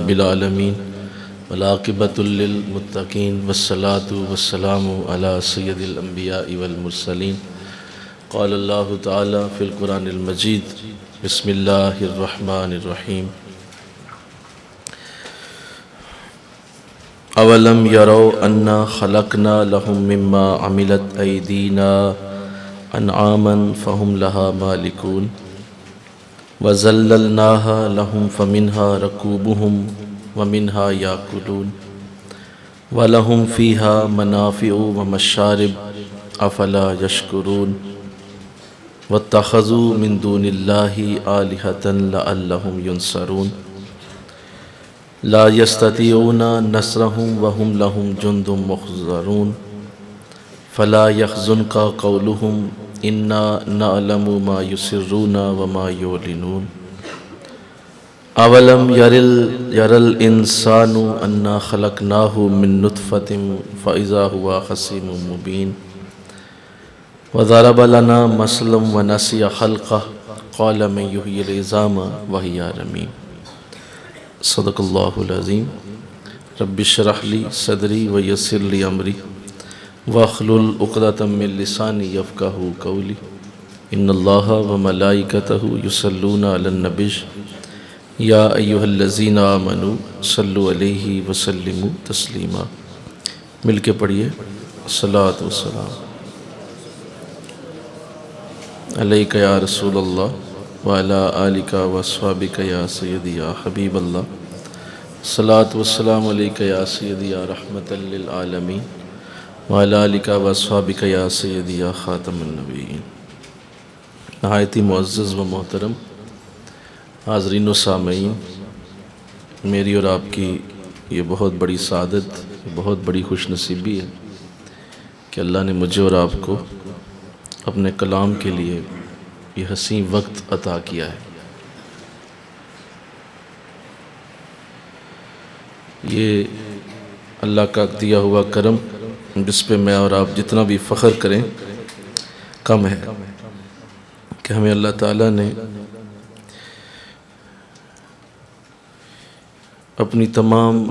رب العالمین والعاقبۃ للمتقین والصلاة والسلام علی سید الانبیاء والمرسلین قال اللہ تعالی فی القرآن المجید بسم اللہ الرحمن الرحیم اولم یروا انا خلقنا لهم مما عملت ایدینا انعاما فهم لها مالکون وَذَلَّلْنَاهَا لَهُمْ فَمِنْهَا رَكُوبُهُمْ وَمِنْهَا يَأْكُلُونَ وَلَهُمْ فِيهَا مَنَافِعُ وَمَشَارِبُ أَفَلَا يَشْكُرُونَ وَاتَّخَذُوا مِن دُونِ اللَّهِ آلِهَةً لَعَلَّهُمْ يُنصَرُونَ لَا يَسْتَطِيعُونَ نَصْرَهُمْ وَهُمْ لَهُمْ جُندٌ مُحْضَرُونَ فَلَا يَحْزُنْكَ قَوْلُهُمْ اِنَّا نَعْلَمُ مَا يُسِرُّونَ وَمَا يُعْلِنُونَ اولم يَرَ الْإِنسَانُ أَنَّا خَلَقْنَاهُ مِن نُطْفَةٍ فَإِذَا هُوَ خَصِيمٌ مُبِينٌ وَضَرَبَ لَنَا مَثَلًا وَنَسِيَ خَلْقَهُ قَالَ مَن يُحْيِي الْعِظَامَ وَهِيَ رَمِيمٌ صدق اللہ العظیم رب اشرح لی صدری ویسر لی امری واحلل عقدۃ من لسانی یفقہوا قولی ان اللہ وملائکتہ یصلون علی النبی یا ایہا الذین آمنوا صلوا علیہ وسلموا تسلیما۔ مل کے پڑھیے الصلاۃ والسلام علیک یا رسول اللہ وعلی آلک واصحابک یا سیدی یا حبیب اللہ الصلاۃ والسلام علیک یا سیدی یا رحمۃ للعالمین وعلی آلک واصحابک یا سیدی یا خاتم النبیین۔ نہایت ہی معزز و محترم حاضرین و سامعین، میری اور آپ کی یہ بہت بڑی سعادت، بہت بڑی خوش نصیبی ہے کہ اللہ نے مجھے اور آپ کو اپنے کلام کے لیے یہ حسین وقت عطا کیا ہے۔ یہ اللہ کا دیا ہوا کرم جس پہ میں اور آپ جتنا بھی فخر کریں کم ہے کہ ہمیں اللہ تعالیٰ نے اپنی تمام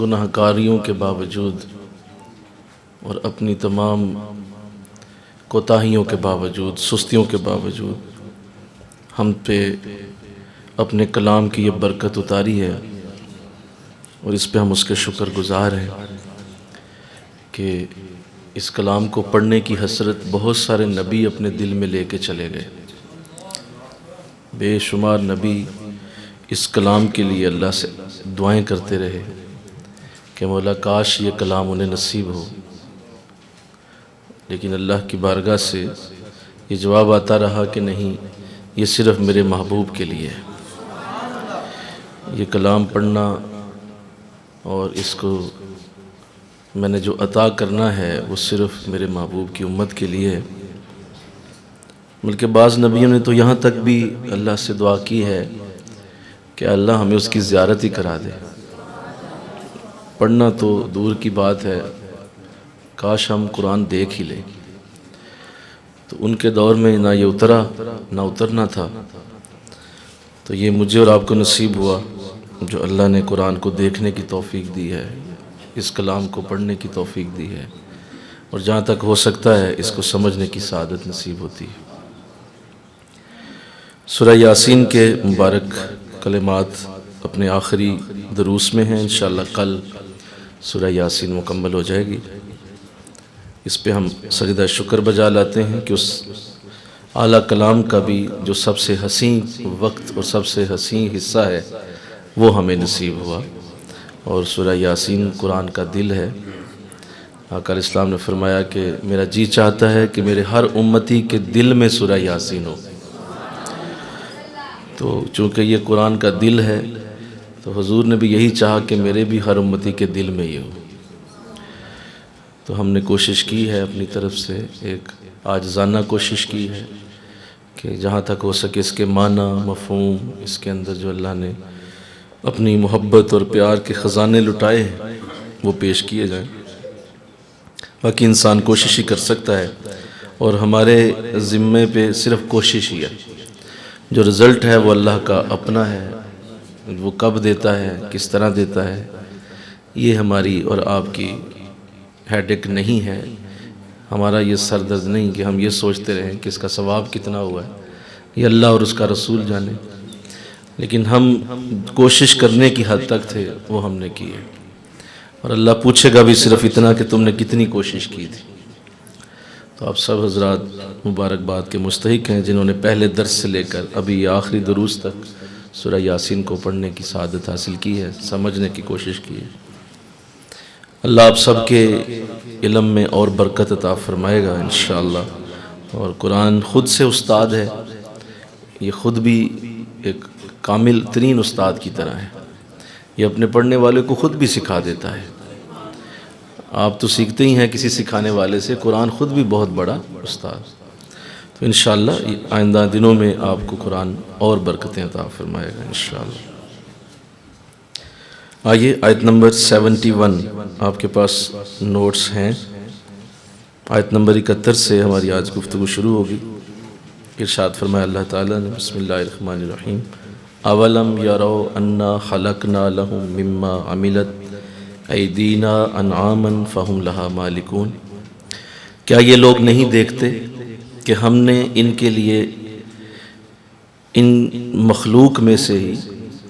گناہ کاریوں کے باوجود اور اپنی تمام کوتاہیوں کے باوجود، سستیوں کے باوجود ہم پہ اپنے کلام کی یہ برکت اتاری ہے، اور اس پہ ہم اس کے شکر گزار ہیں کہ اس کلام کو پڑھنے کی حسرت بہت سارے نبی اپنے دل میں لے کے چلے گئے۔ بے شمار نبی اس کلام کے لیے اللہ سے دعائیں کرتے رہے کہ مولا کاش یہ کلام انہیں نصیب ہو، لیکن اللہ کی بارگاہ سے یہ جواب آتا رہا کہ نہیں، یہ صرف میرے محبوب کے لیے ہے۔ یہ کلام پڑھنا اور اس کو میں نے جو عطا کرنا ہے وہ صرف میرے محبوب کی امت کے لیے ہے۔ بلکہ بعض نبیوں نے تو یہاں تک بھی اللہ سے دعا کی ہے کہ اللہ ہمیں اس کی زیارت ہی کرا دے۔ پڑھنا تو دور کی بات ہے، کاش ہم قرآن دیکھ ہی لیں۔ تو ان کے دور میں نہ یہ اترا نہ اترنا تھا، تو یہ مجھے اور آپ کو نصیب ہوا جو اللہ نے قرآن کو دیکھنے کی توفیق دی ہے، اس کلام کو پڑھنے کی توفیق دی ہے، اور جہاں تک ہو سکتا ہے اس کو سمجھنے کی سعادت نصیب ہوتی ہے۔ سورہ یاسین کے مبارک کلمات اپنے آخری دروس میں ہیں، انشاءاللہ کل سورہ یاسین مکمل ہو جائے گی۔ اس پہ ہم سجدہ شکر بجا لاتے ہیں کہ اس اعلیٰ کلام کا بھی جو سب سے حسین وقت اور سب سے حسین حصہ ہے وہ ہمیں نصیب ہوا، اور سورہ یاسین قرآن کا دل ہے۔ آقا علیہ السلام نے فرمایا کہ میرا جی چاہتا ہے کہ میرے ہر امتی کے دل میں سورہ یاسین ہو، تو چونکہ یہ قرآن کا دل ہے تو حضور نے بھی یہی چاہا کہ میرے بھی ہر امتی کے دل میں یہ ہو۔ تو ہم نے کوشش کی ہے اپنی طرف سے، ایک عاجزانہ کوشش کی ہے کہ جہاں تک ہو سکے اس کے معنی، مفہوم، اس کے اندر جو اللہ نے اپنی محبت اور پیار کے خزانے لٹائے ہیں وہ پیش کیے جائیں۔ باقی انسان کوشش ہی کر سکتا ہے، اور ہمارے ذمے پہ صرف کوشش ہی ہے جو رزلٹ ہے وہ اللہ کا اپنا ہے، وہ کب دیتا ہے، کس طرح دیتا ہے، یہ ہماری اور آپ کی ہیڈک نہیں ہے، ہمارا یہ سر درد نہیں کہ ہم یہ سوچتے رہیں کہ اس کا ثواب کتنا ہوا ہے، یہ اللہ اور اس کا رسول جانے۔ لیکن ہم کوشش کرنے کی حد تک تھے، وہ ہم نے کی ہے، اور اللہ پوچھے گا بھی صرف اتنا کہ تم نے کتنی کوشش کی تھی۔ تو آپ سب حضرات مبارکباد کے مستحق ہیں جنہوں نے پہلے درس سے لے کر ابھی آخری دروس تک سورہ یاسین کو پڑھنے کی سعادت حاصل کی ہے، سمجھنے کی کوشش کی ہے۔ اللہ آپ سب کے علم میں اور برکت عطا فرمائے گا انشاءاللہ۔ اور قرآن خود سے استاد ہے، یہ خود بھی ایک کامل ترین استاد کی طرح ہے، یہ اپنے پڑھنے والے کو خود بھی سکھا دیتا ہے۔ آپ تو سیکھتے ہی ہیں کسی سکھانے والے سے، قرآن خود بھی بہت بڑا استاد۔ تو انشاءاللہ آئندہ دنوں میں آپ کو قرآن اور برکتیں عطا فرمائے گا انشاءاللہ۔ آئیے آیت نمبر 71 آپ کے پاس نوٹس ہیں، آیت نمبر 71 سے ہماری آج گفتگو شروع ہوگی۔ ارشاد فرمایا اللہ تعالیٰ نے، بسم اللہ الرحمن الرحیم، اولم یروا انا خلقنا لهم مما عملت ایدینا انعاما فہم لہا مالکون، کیا یہ لوگ نہیں دیکھتے کہ ہم نے ان کے لیے ان مخلوق میں سے ہی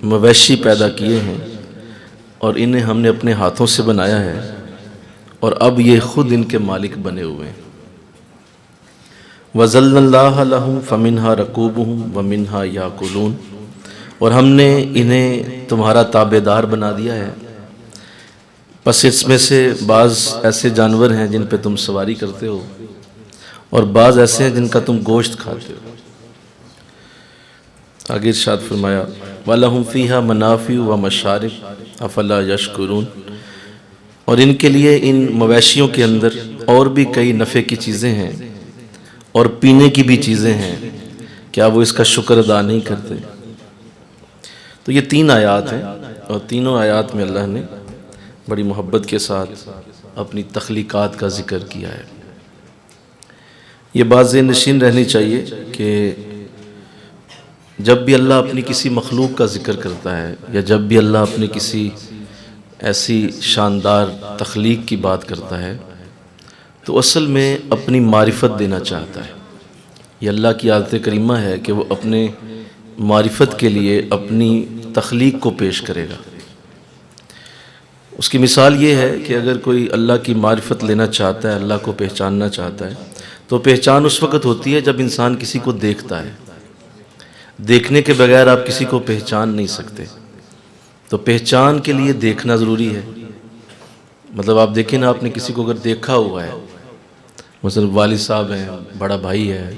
مویشی پیدا کیے ہیں اور انہیں ہم نے اپنے ہاتھوں سے بنایا ہے، اور اب یہ خود ان کے مالک بنے ہوئے ہیں۔ وَذَلَّلْنَا اللَّهَ لَهُمْ فَمِنْهَا رَكُوبُهُمْ وَمِنْهَا يَأْكُلُونَ، اور ہم نے انہیں تمہارا تابعدار بنا دیا ہے، پس اس میں سے بعض ایسے جانور ہیں جن پہ تم سواری کرتے ہو، اور بعض ایسے ہیں جن کا تم گوشت کھاتے ہو۔ آگے ارشاد فرمایا وَلَهُمْ فِيهَا مَنَافِعُ وَمَشَارِبُ أَفَلَا يَشْكُرُونَ، اور ان کے لیے ان مویشیوں کے اندر اور بھی کئی نفع کی چیزیں ہیں اور پینے کی بھی چیزیں ہیں، کیا وہ اس کا شکر ادا نہیں کرتے؟ تو یہ 3 آیات ہیں، اور تینوں آیات میں اللہ نے بڑی محبت کے ساتھ اپنی تخلیقات کا ذکر کیا ہے۔ یہ بات ذہن نشین رہنی چاہیے کہ جب بھی اللہ اپنی کسی مخلوق کا ذکر کرتا ہے، یا جب بھی اللہ اپنی کسی ایسی شاندار تخلیق کی بات کرتا ہے، تو اصل میں اپنی معرفت دینا چاہتا ہے۔ یہ اللہ کی عادت کریمہ ہے کہ وہ اپنے معرفت کے لیے اپنی تخلیق کو پیش کرے گا۔ اس کی مثال یہ ہے کہ اگر کوئی اللہ کی معرفت لینا چاہتا ہے، اللہ کو پہچاننا چاہتا ہے، تو پہچان اس وقت ہوتی ہے جب انسان کسی کو دیکھتا ہے۔ دیکھنے کے بغیر آپ کسی کو پہچان نہیں سکتے، تو پہچان کے لیے دیکھنا ضروری ہے۔ مطلب آپ دیکھیں نا، آپ نے کسی کو اگر دیکھا ہوا ہے، مثلا والد صاحب ہیں، بڑا بھائی ہے،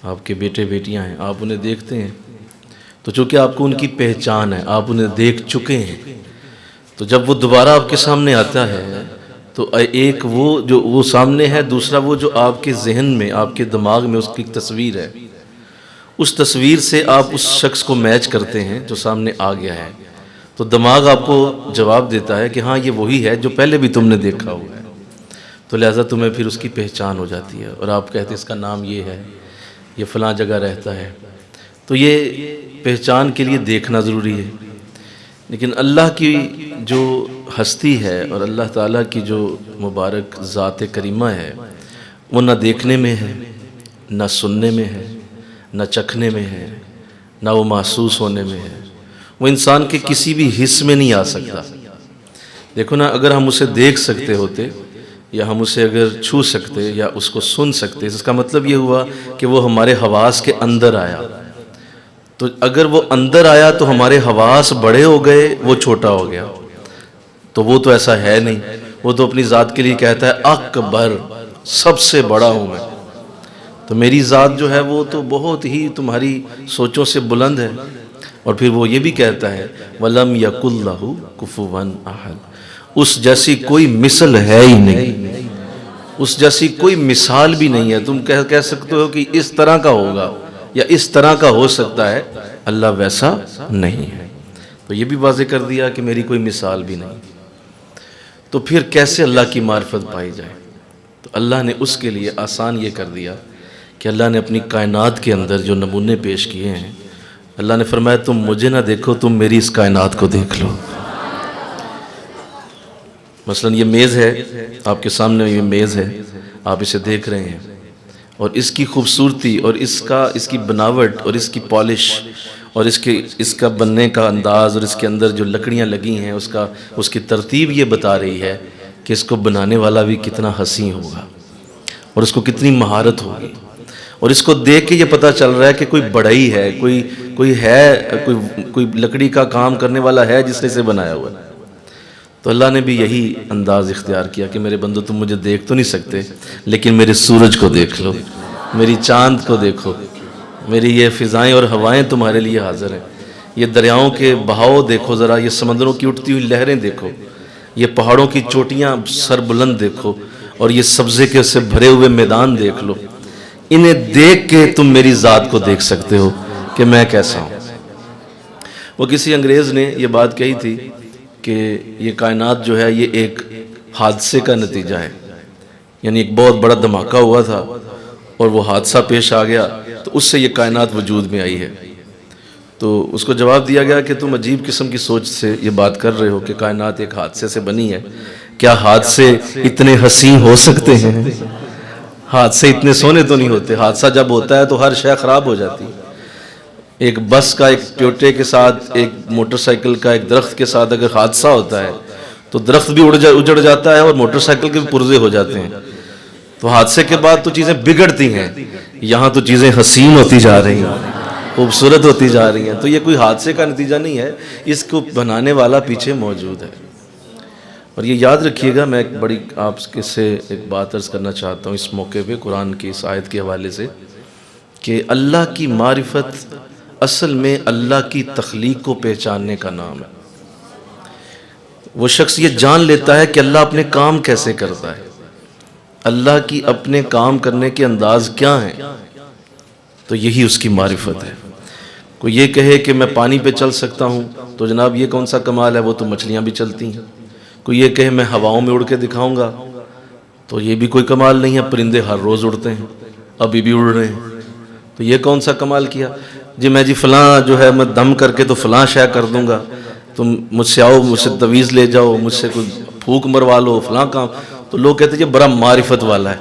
آپ کے بیٹے بیٹیاں ہیں، آپ انہیں دیکھتے ہیں، تو چونکہ آپ کو ان کی پہچان ہے، آپ انہیں دیکھ چکے ہیں، تو جب وہ دوبارہ آپ کے سامنے آتا ہے تو ایک وہ جو وہ سامنے ہے، دوسرا وہ جو آپ کے ذہن میں، آپ کے دماغ میں اس کی تصویر ہے، اس تصویر سے آپ اس شخص کو میچ کرتے ہیں جو سامنے آ گیا ہے، تو دماغ آپ کو جواب دیتا ہے کہ ہاں یہ وہی ہے جو پہلے بھی تم نے دیکھا ہوا ہے، تو لہٰذا تمہیں پھر اس کی پہچان ہو جاتی ہے، اور آپ کہتے ہیں اس کا نام یہ ہے، یہ فلاں جگہ رہتا ہے۔ تو یہ پہچان کے لیے دیکھنا ضروری ہے۔ لیکن اللہ کی جو ہستی ہے اور اللہ تعالیٰ کی جو مبارک ذات کریمہ ہے، وہ نہ دیکھنے میں ہے، نہ سننے میں ہے، نہ چکھنے میں ہے، نہ وہ محسوس ہونے میں ہے، وہ انسان کے کسی بھی حص میں نہیں آ سکتا۔ دیکھو نا، اگر ہم اسے دیکھ سکتے ہوتے، یا ہم اسے اگر چھو سکتے یا اس کو سن سکتے، اس کا مطلب یہ ہوا کہ وہ ہمارے حواس کے اندر آیا۔ تو اگر وہ اندر آیا تو ہمارے حواس بڑے ہو گئے، وہ چھوٹا ہو گیا، تو وہ تو ایسا ہے نہیں۔ وہ تو اپنی ذات کے لیے کہتا ہے اکبر، سب سے بڑا ہوں میں، تو میری ذات جو ہے وہ تو بہت ہی تمہاری سوچوں سے بلند ہے۔ اور پھر وہ یہ بھی کہتا ہے وَلَمْ يَكُنْ لَهُ كُفُوًا أَحَدٌ، اس جیسی کوئی مثل ہے ہی نہیں، اس جیسی کوئی مثال بھی نہیں ہے۔ تم کہہ سکتے ہو کہ اس طرح کا ہوگا یا اس طرح کا ہو سکتا ہے، اللہ ویسا نہیں ہے۔ تو یہ بھی واضح کر دیا کہ میری کوئی مثال بھی نہیں۔ تو پھر کیسے اللہ کی معرفت پائی جائے؟ تو اللہ نے اس کے لیے آسان یہ کر دیا کہ اللہ نے اپنی کائنات کے اندر جو نمونے پیش کیے ہیں، اللہ نے فرمایا تم مجھے نہ دیکھو، تم میری اس کائنات کو دیکھ لو۔ مثلا یہ میز ہے آپ کے سامنے، یہ میز ہے، آپ اسے دیکھ رہے ہیں، اور اس کی خوبصورتی اور اس کی بناوٹ اور اس کی پالش اور اس کا بننے کا انداز اور اس کے اندر جو لکڑیاں لگی ہیں اس کی ترتیب یہ بتا رہی ہے کہ اس کو بنانے والا بھی کتنا حسین ہوگا اور اس کو کتنی مہارت ہوگی، اور اس کو دیکھ کے یہ پتہ چل رہا ہے کہ کوئی بڑائی ہے، کوئی لکڑی کا کام کرنے والا ہے جس نے اسے بنایا ہوا ہے۔ تو اللہ نے بھی یہی انداز اختیار کیا کہ میرے بندو تم مجھے دیکھ تو نہیں سکتے، لیکن میرے سورج کو دیکھ لو، میری چاند کو دیکھو، میری یہ فضائیں اور ہوائیں تمہارے لیے حاضر ہیں، یہ دریاؤں کے بہاؤ دیکھو ذرا، یہ سمندروں کی اٹھتی ہوئی لہریں دیکھو، یہ پہاڑوں کی چوٹیاں سر بلند دیکھو، اور یہ سبزے کے سے بھرے ہوئے میدان دیکھ لو۔ انہیں دیکھ کے تم میری ذات کو دیکھ سکتے ہو کہ میں کیسا ہوں۔ وہ کسی انگریز نے یہ بات کہی تھی کہ یہ کائنات جو ہے یہ ایک حادثے کا نتیجہ ہے، یعنی ایک بہت بڑا دھماکہ ہوا تھا اور وہ حادثہ پیش آ گیا تو اس سے یہ کائنات وجود میں آئی ہے۔ تو اس کو جواب دیا گیا کہ تم عجیب قسم کی سوچ سے یہ بات کر رہے ہو کہ کائنات ایک حادثے سے بنی ہے، کیا حادثے اتنے حسین ہو سکتے ہیں؟ حادثے اتنے سونے تو نہیں ہوتے، حادثہ جب ہوتا ہے تو ہر شے خراب ہو جاتی ہے۔ ایک بس کا ایک ٹویوٹے کے ساتھ، ایک موٹر سائیکل کا ایک درخت کے ساتھ اگر حادثہ ہوتا ہے تو درخت بھی اجڑ جاتا ہے اور موٹر سائیکل کے بھی پرزے ہو جاتے ہیں۔ تو حادثے کے بعد تو چیزیں بگڑتی ہیں، یہاں تو چیزیں حسین ہوتی جا رہی ہیں، خوبصورت ہوتی جا رہی ہیں۔ تو یہ کوئی حادثے کا نتیجہ نہیں ہے، اس کو بنانے والا پیچھے موجود ہے۔ اور یہ یاد رکھیے گا، میں ایک بڑی آپ سے ایک بات عرض کرنا چاہتا ہوں اس موقع پہ قرآن کی اس آیت کے حوالے سے، کہ اللہ کی معرفت اصل میں اللہ کی تخلیق کو پہچاننے کا نام ہے۔ وہ شخص یہ جان لیتا ہے کہ اللہ اپنے کام کیسے کرتا ہے، اللہ کی اپنے کام کرنے کے انداز کیا ہیں، تو یہی اس کی معرفت ہے۔ کوئی یہ کہے کہ میں پانی پہ چل سکتا ہوں تو جناب یہ کون سا کمال ہے، وہ تو مچھلیاں بھی چلتی ہیں۔ کوئی یہ کہے میں ہواؤں میں اڑ کے دکھاؤں گا تو یہ بھی کوئی کمال نہیں ہے، پرندے ہر روز اڑتے ہیں، ابھی بھی اڑ رہے ہیں، تو یہ کون سا کمال کیا؟ جی فلاں جو ہے میں دم کر کے تو فلاں شے کر دوں گا، تم مجھ سے آؤ، مجھ سے تویز لے جاؤ، مجھ سے کوئی پھونک مروا لو، فلاں کام۔ تو لوگ کہتے ہیں یہ بڑا معرفت والا ہے۔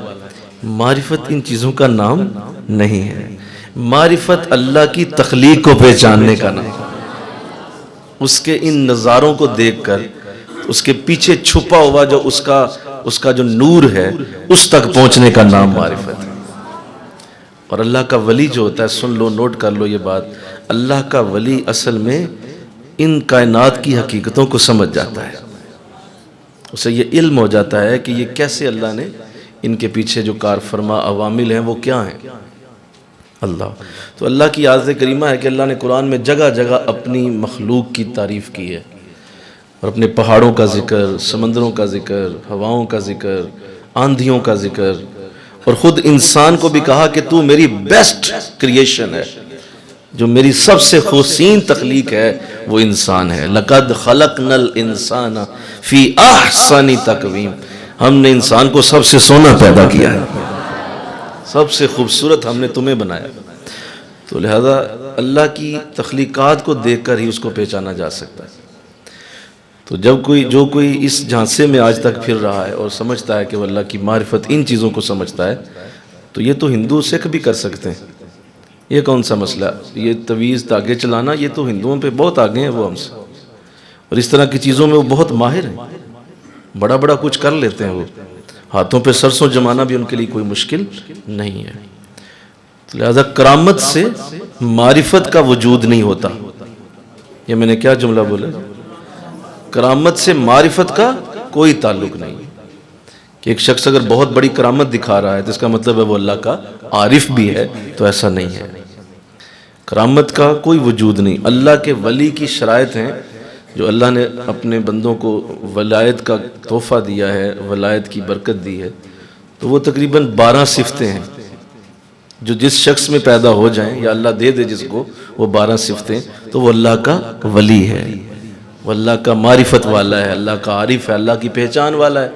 معرفت ان چیزوں کا نام نہیں ہے، معرفت اللہ کی تخلیق کو پہچاننے کا نام، اس کے ان نظاروں کو دیکھ کر اس کے پیچھے چھپا ہوا جو اس کا جو نور ہے اس تک پہنچنے کا نام معرفت ہے۔ اور اللہ کا ولی جو ہوتا ہے، سن لو، نوٹ کر لو یہ بات، اللہ کا ولی اصل میں ان کائنات کی حقیقتوں کو سمجھ جاتا ہے، اسے یہ علم ہو جاتا ہے کہ یہ کیسے اللہ نے ان کے پیچھے جو کار فرما عوامل ہیں وہ کیا ہیں۔ اللہ تو اللہ کی آیت کریمہ ہے کہ اللہ نے قرآن میں جگہ جگہ اپنی مخلوق کی تعریف کی ہے، اور اپنے پہاڑوں کا ذکر، سمندروں کا ذکر، ہواؤں کا ذکر، آندھیوں کا ذکر، اور خود انسان کو بھی کہا کہ تو میری بیسٹ کریشن ہے، جو میری سب سے حسین تخلیق ہے وہ انسان ہے۔ لَقَدْ خَلَقْنَا الْإِنسَانَ فِي أَحْسَنِ تَقْوِيمٍ، ہم نے انسان کو سب سے سونا پیدا کیا ہے، سب سے خوبصورت ہم نے تمہیں بنایا۔ تو لہذا اللہ کی تخلیقات کو دیکھ کر ہی اس کو پہچانا جا سکتا ہے۔ تو جو کوئی اس جھانسے میں آج تک پھر رہا ہے اور سمجھتا ہے کہ وہ اللہ کی معرفت ان چیزوں کو سمجھتا ہے، تو یہ تو ہندو سکھ بھی کر سکتے ہیں، یہ کون سا مسئلہ؟ یہ تویز تاگے چلانا یہ تو ہندوؤں پہ بہت آگے ہیں وہ ہم سے، اور اس طرح کی چیزوں میں وہ بہت ماہر ہیں، بڑا بڑا کچھ کر لیتے ہیں، وہ ہاتھوں پہ سرسوں جمانا بھی ان کے لیے کوئی مشکل نہیں ہے۔ تو لہذا کرامت سے معرفت کا وجود نہیں ہوتا، یہ میں نے کیا جملہ بولا؟ کرامت سے معرفت کا کوئی تعلق نہیں، کہ ایک شخص اگر بہت بڑی کرامت دکھا رہا ہے تو اس کا مطلب ہے وہ اللہ کا عارف بھی ہے، تو ایسا نہیں ہے۔ کرامت کا کوئی وجود نہیں۔ اللہ کے ولی کی شرائط ہیں جو اللہ نے اپنے بندوں کو ولایت کا تحفہ دیا ہے، ولایت کی برکت دی ہے، تو وہ تقریباً 12 صفتیں ہیں جو جس شخص میں پیدا ہو جائیں یا اللہ دے جس کو وہ 12 صفتیں، تو وہ اللہ کا ولی ہے، وہ اللہ کا معرفت والا ہے، اللہ کا عارف ہے، اللہ کی پہچان والا ہے۔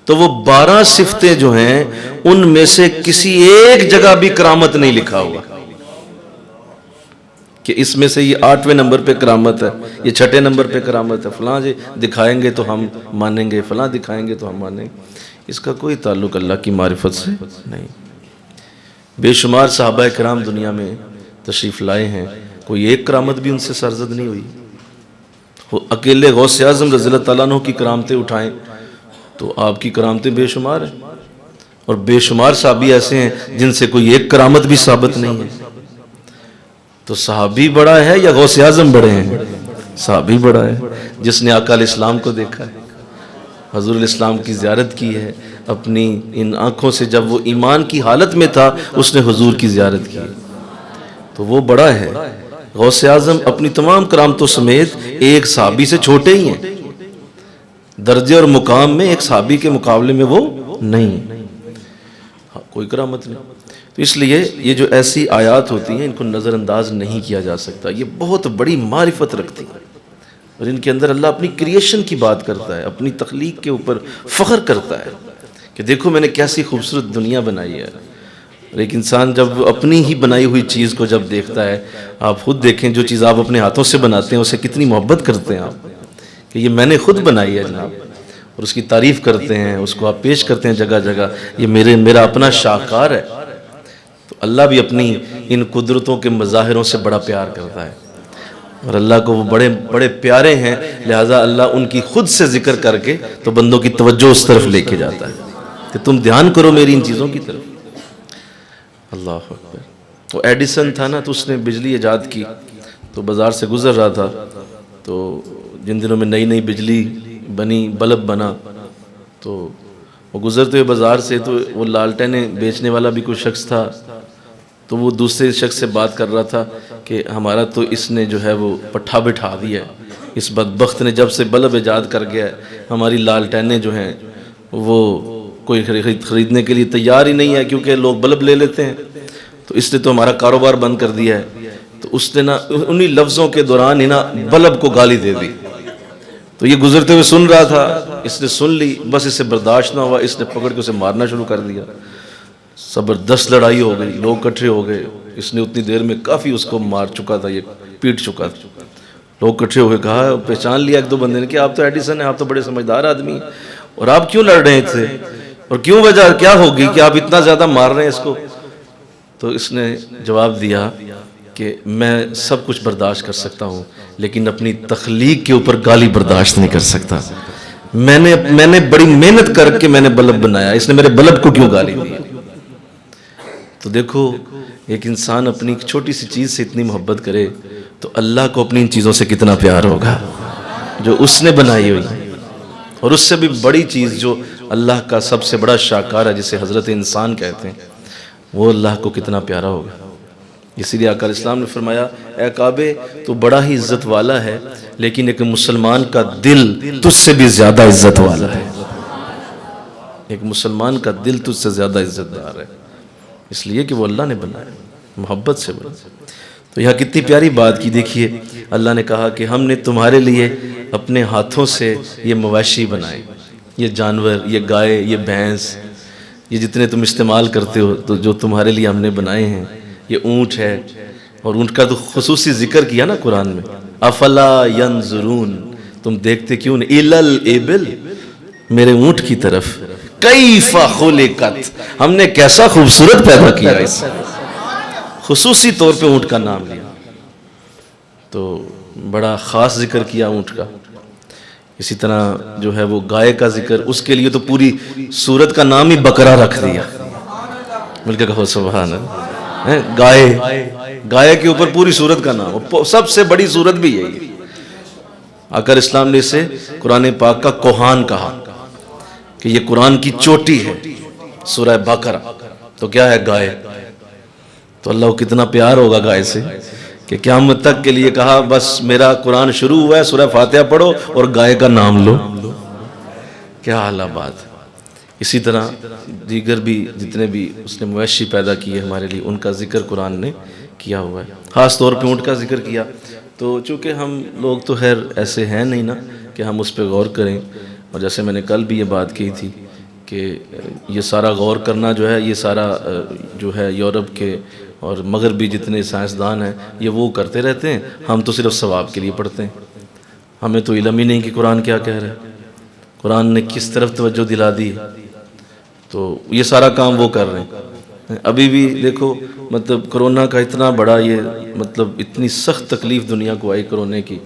تو وہ 12 صفتیں جو ہیں ان میں سے کسی ایک جگہ بھی کرامت نہیں لکھا ہوا کہ اس میں سے یہ 8ویں نمبر پہ کرامت ہے، یہ 6 نمبر پہ کرامت ہے، فلاں جی دکھائیں گے تو ہم مانیں گے، فلاں دکھائیں گے تو ہم مانیں گے۔ اس کا کوئی تعلق اللہ کی معرفت سے نہیں۔ بے شمار صحابہ کرام دنیا میں تشریف لائے ہیں، کوئی ایک کرامت بھی ان سے سرزد نہیں ہوئی۔ وہ اکیلے غوث اعظم رضی اللہ تعالیٰ عنہ کی کرامتیں اٹھائیں تو آپ کی کرامتیں بے شمار ہیں، اور بے شمار صحابی ایسے ہیں جن سے کوئی ایک کرامت بھی ثابت نہیں ہے۔ تو صحابی بڑا ہے یا غوث اعظم بڑے ہیں؟ صحابی بڑا ہے، جس نے آقا علیہ السلام کو دیکھا ہے، حضور علیہ السلام کی زیارت کی ہے، اپنی ان آنکھوں سے جب وہ ایمان کی حالت میں تھا اس نے حضور کی زیارت کی، تو وہ بڑا ہے۔ غوث اعظم اپنی تمام کرامتوں سمیت ایک صحابی سے چھوٹے ہی ہیں، درجے اور مقام میں ایک صحابی کے مقابلے میں وہ نہیں، کوئی کرامت نہیں۔ تو اس لیے یہ جو ایسی آیات ہوتی ہیں ان کو نظر انداز نہیں کیا جا سکتا، یہ بہت بڑی معرفت رکھتی ہیں، اور ان کے اندر اللہ اپنی کریشن کی بات کرتا ہے، اپنی تخلیق کے اوپر فخر کرتا ہے کہ دیکھو میں نے کیسی خوبصورت دنیا بنائی ہے۔ اور ایک انسان جب اپنی ہی بنائی ہوئی چیز کو جب دیکھتا ہے، آپ خود دیکھیں جو چیز آپ اپنے ہاتھوں سے بناتے ہیں اسے کتنی محبت کرتے ہیں آپ کہ یہ میں نے خود بنائی ہے جناب، اور اس کی تعریف کرتے ہیں، اس کو آپ پیش کرتے ہیں جگہ جگہ، یہ میرا اپنا شاہکار ہے۔ تو اللہ بھی اپنی ان قدرتوں کے مظاہروں سے بڑا پیار کرتا ہے، اور اللہ کو وہ بڑے بڑے پیارے ہیں، لہٰذا اللہ ان کی خود سے ذکر کر کے تو بندوں کی توجہ اس طرف لے کے جاتا ہے کہ تم دھیان کرو میری ان چیزوں کی طرف۔ اللہ اکبر۔ وہ ایڈیسن تھا نا، تو اس نے بجلی ایجاد کی، تو بازار سے گزر رہا تھا، تو جن دنوں میں نئی بجلی بنی، بلب بنا، تو وہ گزرتے ہوئے بازار سے، تو وہ لالٹینیں بیچنے والا بھی کوئی شخص تھا، تو وہ دوسرے شخص سے بات کر رہا تھا کہ ہمارا تو اس نے جو ہے وہ پٹھا بٹھا دیا ہے، اس بدبخت نے جب سے بلب ایجاد کر گیا ہے، ہماری لالٹینیں جو ہیں وہ کوئی خریدنے کے لیے تیار ہی نہیں ہے، کیونکہ لوگ بلب لے لیتے ہیں، تو اس نے تو ہمارا کاروبار بند کر دیا ہے۔ تو اس نے نا انہی لفظوں کے دوران ہی نا بلب کو گالی دے دی، تو یہ گزرتے ہوئے سن رہا تھا، اس نے سن لی، بس اسے برداشت نہ ہوا، اس نے پکڑ کے اسے مارنا شروع کر دیا۔ زبردست لڑائی ہو گئی، لوگ اکٹھے ہو گئے، اس نے اتنی دیر میں کافی اس کو مار چکا تھا، یہ پیٹ چکا تھا۔ لوگ اکٹھے ہوئے، کہا، پہچان لیا ایک دو بندے نے کہ آپ تو ایڈیسن ہیں، آپ تو بڑے سمجھدار آدمی ہیں، اور آپ کیوں لڑ رہے تھے، اور کیوں وجہ کیا ہوگی کہ آپ اتنا زیادہ مار رہے ہیں اس کو؟ تو اس نے جواب دیا کہ میں سب کچھ برداشت کر سکتا ہوں، لیکن اپنی تخلیق کے اوپر گالی برداشت نہیں کر سکتا۔ میں نے بڑی محنت کر کے میں نے بلب بنایا، اس نے میرے بلب کو کیوں گالی دی؟ تو دیکھو ایک انسان اپنی ایک چھوٹی سی چیز سے اتنی محبت کرے تو اللہ کو اپنی ان چیزوں سے کتنا پیار ہوگا جو اس نے بنائی ہوئی، اور اس سے بھی بڑی چیز جو اللہ کا سب سے بڑا شاہکار ہے جسے حضرت انسان کہتے ہیں، وہ اللہ کو کتنا پیارا ہوگا۔ اسی لیے آقا علیہ السلام نے فرمایا، اے کعبے تو بڑا ہی عزت والا ہے، لیکن ایک مسلمان کا دل تجھ سے بھی زیادہ عزت والا ہے، ایک مسلمان کا دل تجھ سے زیادہ عزت دار ہے، اس لیے کہ وہ اللہ نے بنایا، محبت سے بنایا۔ تو یہاں کتنی پیاری بات کی، دیکھیے اللہ نے کہا کہ ہم نے تمہارے لیے اپنے ہاتھوں سے یہ مویشی بنائے، یہ جانور، یہ گائے، یہ بھینس، یہ جتنے تم استعمال کرتے ہو تو جو تمہارے لیے ہم نے بنائے ہیں، یہ اونٹ ہے، اور اونٹ کا تو خصوصی ذکر کیا نا قرآن میں، افلا ینظرون، تم دیکھتے کیوں نہیں، الی الابل، میرے اونٹ کی طرف، کیف خلقت، ہم نے کیسا خوبصورت پیدا کیا اس، خصوصی طور پہ اونٹ کا نام لیا، تو بڑا خاص ذکر کیا اونٹ کا۔ اسی طرح جو ہے وہ گائے کا ذکر، اس کے لیے تو پوری سورت کا نام ہی بقرہ رکھ دیا، مل کے کہو سبحان اللہ۔ گائے کے اوپر پوری سورت کا نام، سب سے بڑی سورت بھی یہی۔ آقا اسلام نے اسے قرآن پاک کا کوہان کہا کہ یہ قرآن کی چوٹی ہے، سورہ بقرہ، تو کیا ہے گائے، تو اللہ کو کتنا پیار ہوگا گائے سے کہ قیامت تک کے لیے کہا بس میرا قرآن شروع ہوا ہے، سورہ فاتحہ پڑھو اور گائے کا نام لو، کیا اعلیٰ بات۔ اسی طرح دیگر بھی جتنے بھی اس نے مویشی پیدا کیے ہمارے لیے، ان کا ذکر قرآن نے کیا ہوا ہے، خاص طور پہ اونٹ کا ذکر کیا۔ تو چونکہ ہم لوگ تو خیر ایسے ہیں نہیں نا کہ ہم اس پہ غور کریں، اور جیسے میں نے کل بھی یہ بات کی تھی کہ یہ سارا غور کرنا جو ہے، یہ سارا جو ہے یورپ کے اور مغربی جتنے سائنسدان ہیں یہ وہ کرتے رہتے ہیں، ہم تو صرف ثواب کے لیے پڑھتے ہیں، ہمیں تو علم ہی نہیں کہ قرآن کیا کہہ رہا ہے، قرآن نے کس طرف توجہ دلا دی، تو یہ سارا کام وہ کر رہے ہیں۔ ابھی بھی دیکھو مطلب کرونا کا اتنا بڑا یہ مطلب اتنی سخت تکلیف دنیا کو آئی کرونے کی،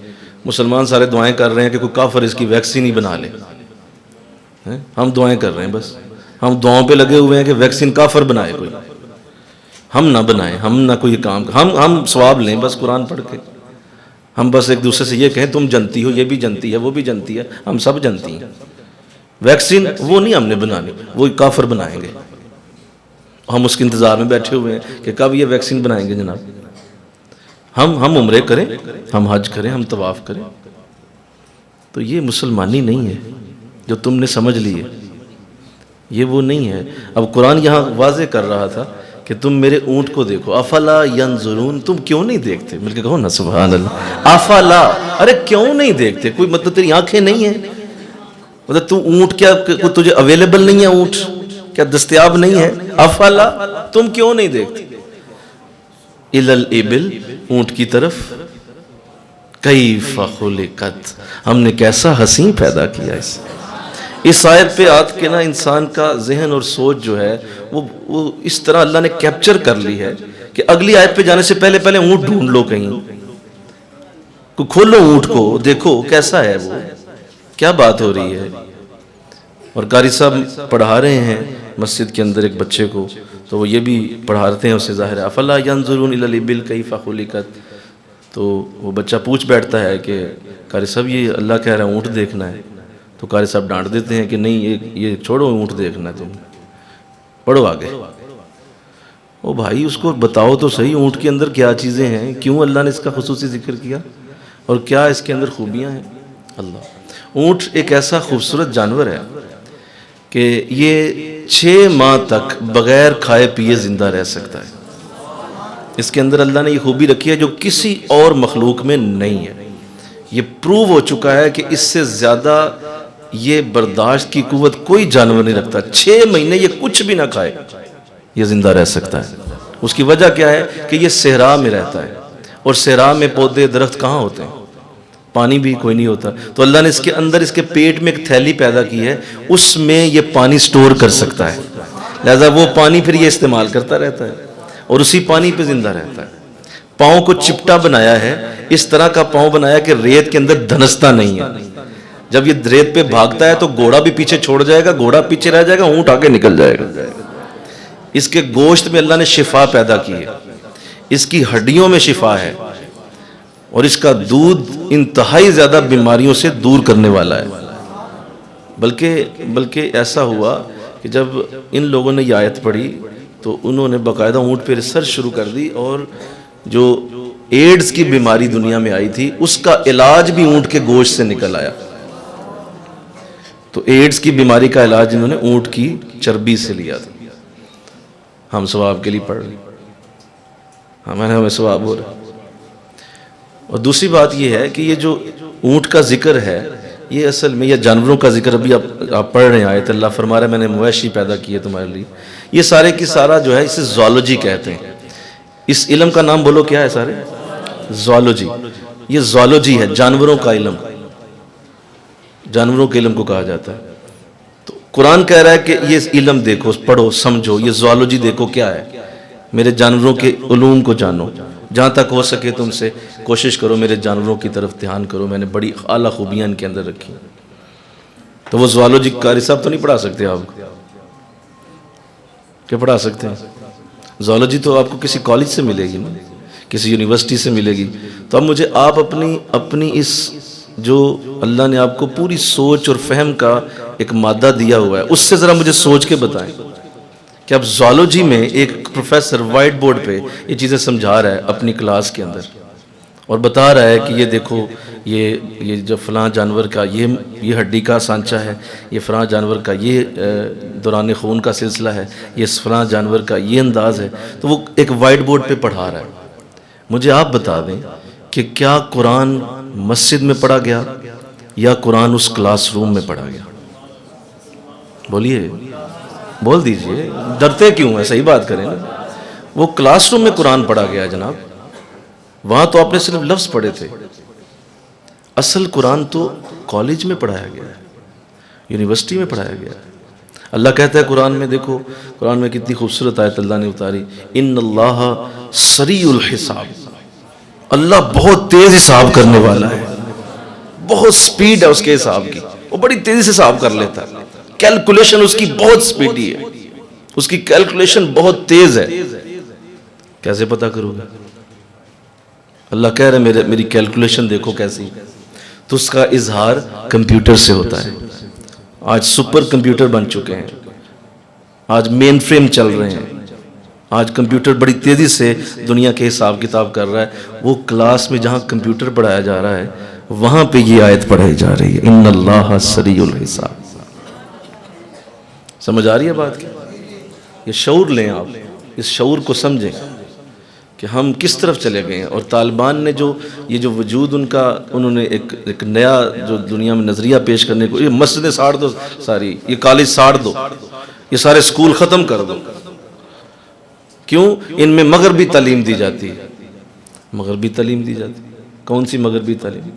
مسلمان سارے دعائیں کر رہے ہیں کہ کوئی کافر اس کی ویکسین ہی بنا لے، ہم دعائیں کر رہے ہیں، بس ہم دعاؤں پہ لگے ہوئے ہیں کہ ویکسین کافر بنائے، کوئی ہم نہ بنائیں، ہم نہ کوئی کام، ہم ثواب لیں بس قرآن پڑھ کے، ہم بس ایک دوسرے سے یہ کہیں تم جنتی ہو، یہ بھی جنتی ہے، وہ بھی جنتی ہے، ہم سب جنتی ہیں، ویکسین وہ نہیں ہم نے بنانی، وہ کافر بنائیں گے، ہم اس کے انتظار میں بیٹھے ہوئے ہیں کہ کب یہ ویکسین بنائیں گے جناب۔ ہم عمرے کریں، ہم حج کریں، ہم طواف کریں، تو یہ مسلمانی نہیں ہے جو تم نے سمجھ لی ہے، یہ وہ نہیں ہے۔ اب قرآن یہاں واضح کر رہا تھا کہ تم میرے اونٹ کو دیکھو، افلا ینظرون، تم کیوں نہیں دیکھتے؟ مل کے کہو نا سبحان اللہ، افلا، ارے کیوں نہیں دیکھتے؟ کوئی مطلب تیری آنکھیں نہیں ہیں؟ مطلب تو اونٹ کیا کوئی تجھے اویلیبل نہیں ہے؟ اونٹ کیا دستیاب نہیں ہے؟ افلا، تم کیوں نہیں دیکھتے؟ الی الابل، اونٹ کی طرف، کیف خلقت، ہم نے کیسا حسین پیدا کیا اس آیت پہ آت کے نا انسان کا ذہن اور سوچ جو ہے وہ اس طرح اللہ نے کیپچر کر لی ہے کہ اگلی آیت پہ جانے سے پہلے اونٹ ڈھونڈ لو، کہیں کو کھولو اونٹ کو، دیکھو کیسا ہے وہ، کیا بات ہو رہی ہے۔ اور قاری صاحب پڑھا رہے ہیں مسجد کے اندر ایک بچے کو، تو وہ یہ بھی پڑھاتے ہیں اسے، ظاہر ہے افلا ینظرون الی الابل کیف خلقت، تو وہ بچہ پوچھ بیٹھتا ہے کہ قاری صاحب یہ اللہ کہہ رہا ہے اونٹ دیکھنا ہے، تو قاری صاحب ڈانٹ دیتے ہیں کہ نہیں یہ چھوڑو، اونٹ دیکھنا ہے، تم پڑھو آگے۔ او بھائی اس کو بتاؤ تو صحیح اونٹ کے اندر کیا چیزیں ہیں، کیوں اللہ نے اس کا خصوصی ذکر کیا، اور کیا اس کے اندر خوبیاں ہیں۔ اللہ، اونٹ ایک ایسا خوبصورت جانور ہے کہ یہ 6 ماہ تک بغیر کھائے پیے زندہ رہ سکتا ہے، اس کے اندر اللہ نے یہ خوبی رکھی ہے جو کسی اور مخلوق میں نہیں ہے، یہ پروو ہو چکا ہے کہ اس سے زیادہ یہ برداشت کی قوت کوئی جانور نہیں رکھتا، 6 مہینے یہ کچھ بھی نہ کھائے یہ زندہ رہ سکتا ہے۔ اس کی وجہ کیا ہے کہ یہ صحرا میں رہتا ہے، اور صحرا میں پودے درخت کہاں ہوتے ہیں، پانی بھی کوئی نہیں ہوتا، تو اللہ نے اس کے اندر اس کے پیٹ میں ایک تھیلی پیدا کی ہے، اس میں یہ پانی سٹور کر سکتا ہے، لہذا وہ پانی پھر یہ استعمال کرتا رہتا ہے اور اسی پانی پہ زندہ رہتا ہے۔ پاؤں کو چپٹا بنایا ہے، اس طرح کا پاؤں بنایا کہ ریت کے اندر دھنستا نہیں ہے، جب یہ ریت پہ بھاگتا ہے تو گھوڑا بھی پیچھے چھوڑ جائے گا، گھوڑا پیچھے رہ جائے گا، اونٹ آگے نکل جائے گا۔ اس کے گوشت میں اللہ نے شفا پیدا کی ہے، اس کی ہڈیوں میں شفا ہے، اور اس کا دودھ انتہائی زیادہ بیماریوں سے دور کرنے والا ہے۔ بلکہ ایسا ہوا کہ جب ان لوگوں نے یہ آیت پڑھی تو انہوں نے باقاعدہ اونٹ پہ ریسرچ شروع کر دی، اور جو ایڈز کی بیماری دنیا میں آئی تھی اس کا علاج بھی اونٹ کے گوشت سے نکل آیا، تو ایڈز کی بیماری کا علاج انہوں نے اونٹ کی چربی سے لیا تھا۔ ہم ثواب کے لیے پڑھ رہے ہیں، ہمیں ثواب ہو رہا ہے۔ اور دوسری بات یہ ہے کہ یہ جو اونٹ کا ذکر ہے یہ اصل میں یہ جانوروں کا ذکر ابھی آپ پڑھ رہے ہیں، آیت اللہ فرما رہا ہے میں نے مویشی پیدا کیے تمہارے لیے، یہ سارے کی سارا جو ہے اسے زوالوجی کہتے ہیں۔ اس علم کا نام بولو کیا ہے سارے؟ زوالوجی۔ یہ زوالوجی ہے، جانوروں کا علم، جانوروں کے علم کو کہا جاتا ہے۔ تو قرآن کہہ رہا ہے کہ یہ علم دیکھو، پڑھو، سمجھو، یہ زوالوجی دیکھو کیا ہے، میرے جانوروں کے علوم کو جانو، جہاں تک ہو سکے تم سے کوشش کرو میرے جانوروں کی طرف دھیان کرو، میں نے بڑی اعلیٰ خوبیاں ان کے اندر رکھی۔ تو وہ زوالوجی قاری صاحب تو نہیں پڑھا سکتے آپ کو، کیا پڑھا سکتے ہیں؟ زوالوجی تو آپ کو کسی کالج سے ملے گی نا، کسی یونیورسٹی سے ملے گی۔ تو اب مجھے آپ اپنی اس جو اللہ نے آپ کو پوری سوچ اور فہم کا ایک مادہ دیا ہوا ہے اس سے ذرا مجھے سوچ کے بتائیں کہ اب زوالوجی میں ایک پروفیسر وائٹ بورڈ پہ یہ چیزیں سمجھا رہا ہے اپنی کلاس کے اندر، اور بتا رہا ہے کہ یہ دیکھو یہ جو فلاں جانور کا یہ ہڈی کا سانچہ ہے، یہ فلاں جانور کا یہ دوران خون کا سلسلہ ہے، یہ فلاں جانور کا یہ انداز ہے، تو وہ ایک وائٹ بورڈ پہ پڑھا رہا ہے۔ مجھے آپ بتا دیں کہ کیا قرآن مسجد میں پڑھا گیا یا قرآن اس کلاس روم میں پڑھا گیا؟ بولیے، بول دیجئے، ڈرتے کیوں ہیں؟ صحیح بات کریں نا۔ وہ کلاس روم میں قرآن پڑھا گیا جناب، وہاں تو آپ نے صرف لفظ پڑھے تھے، اصل قرآن تو کالج میں پڑھایا گیا ہے، یونیورسٹی میں پڑھایا گیا ہے۔ اللہ کہتا ہے قرآن میں، دیکھو قرآن میں کتنی خوبصورت آیت اللہ نے اتاری، ان اللہ سریع الحساب، اللہ بہت تیز حساب کرنے والا ہے، بہت سپیڈ ہے اس کے حساب کی، وہ بڑی تیزی سے حساب کر لیتا ہے، کیلکولیشن اس کی بہت سپیڈی ہے، اس کی کیلکولیشن بہت تیز ہے۔ کیسے پتا کروں گا؟ اللہ کہہ رہے میری کیلکولیشن دیکھو کیسی، تو اس کا اظہار کمپیوٹر سے ہوتا ہے۔ آج سپر کمپیوٹر بن چکے ہیں، آج مین فریم چل رہے ہیں، آج کمپیوٹر بڑی تیزی سے دنیا کے حساب کتاب کر رہا ہے۔ وہ کلاس میں جہاں کمپیوٹر پڑھایا جا رہا ہے وہاں پہ یہ آیت پڑھائی جا رہی ہے، ان اللہ سریع الحساب۔ سمجھ آ رہی ہے بات کی؟ یہ شعور لیں آپ، اس شعور کو سمجھیں کہ ہم کس طرف چلے گئے ہیں۔ اور طالبان نے یہ جو وجود ان کا، انہوں نے ایک نیا جو دنیا میں نظریہ پیش کرنے کو، یہ مسجدیں ساڑ دو ساری، یہ کالج ساڑ دو، یہ سارے سکول ختم کر دو۔ کیوں؟ ان میں مغربی تعلیم دی جاتی ہے، مغربی تعلیم دی جاتی ہے۔ کون سی مغربی تعلیم؟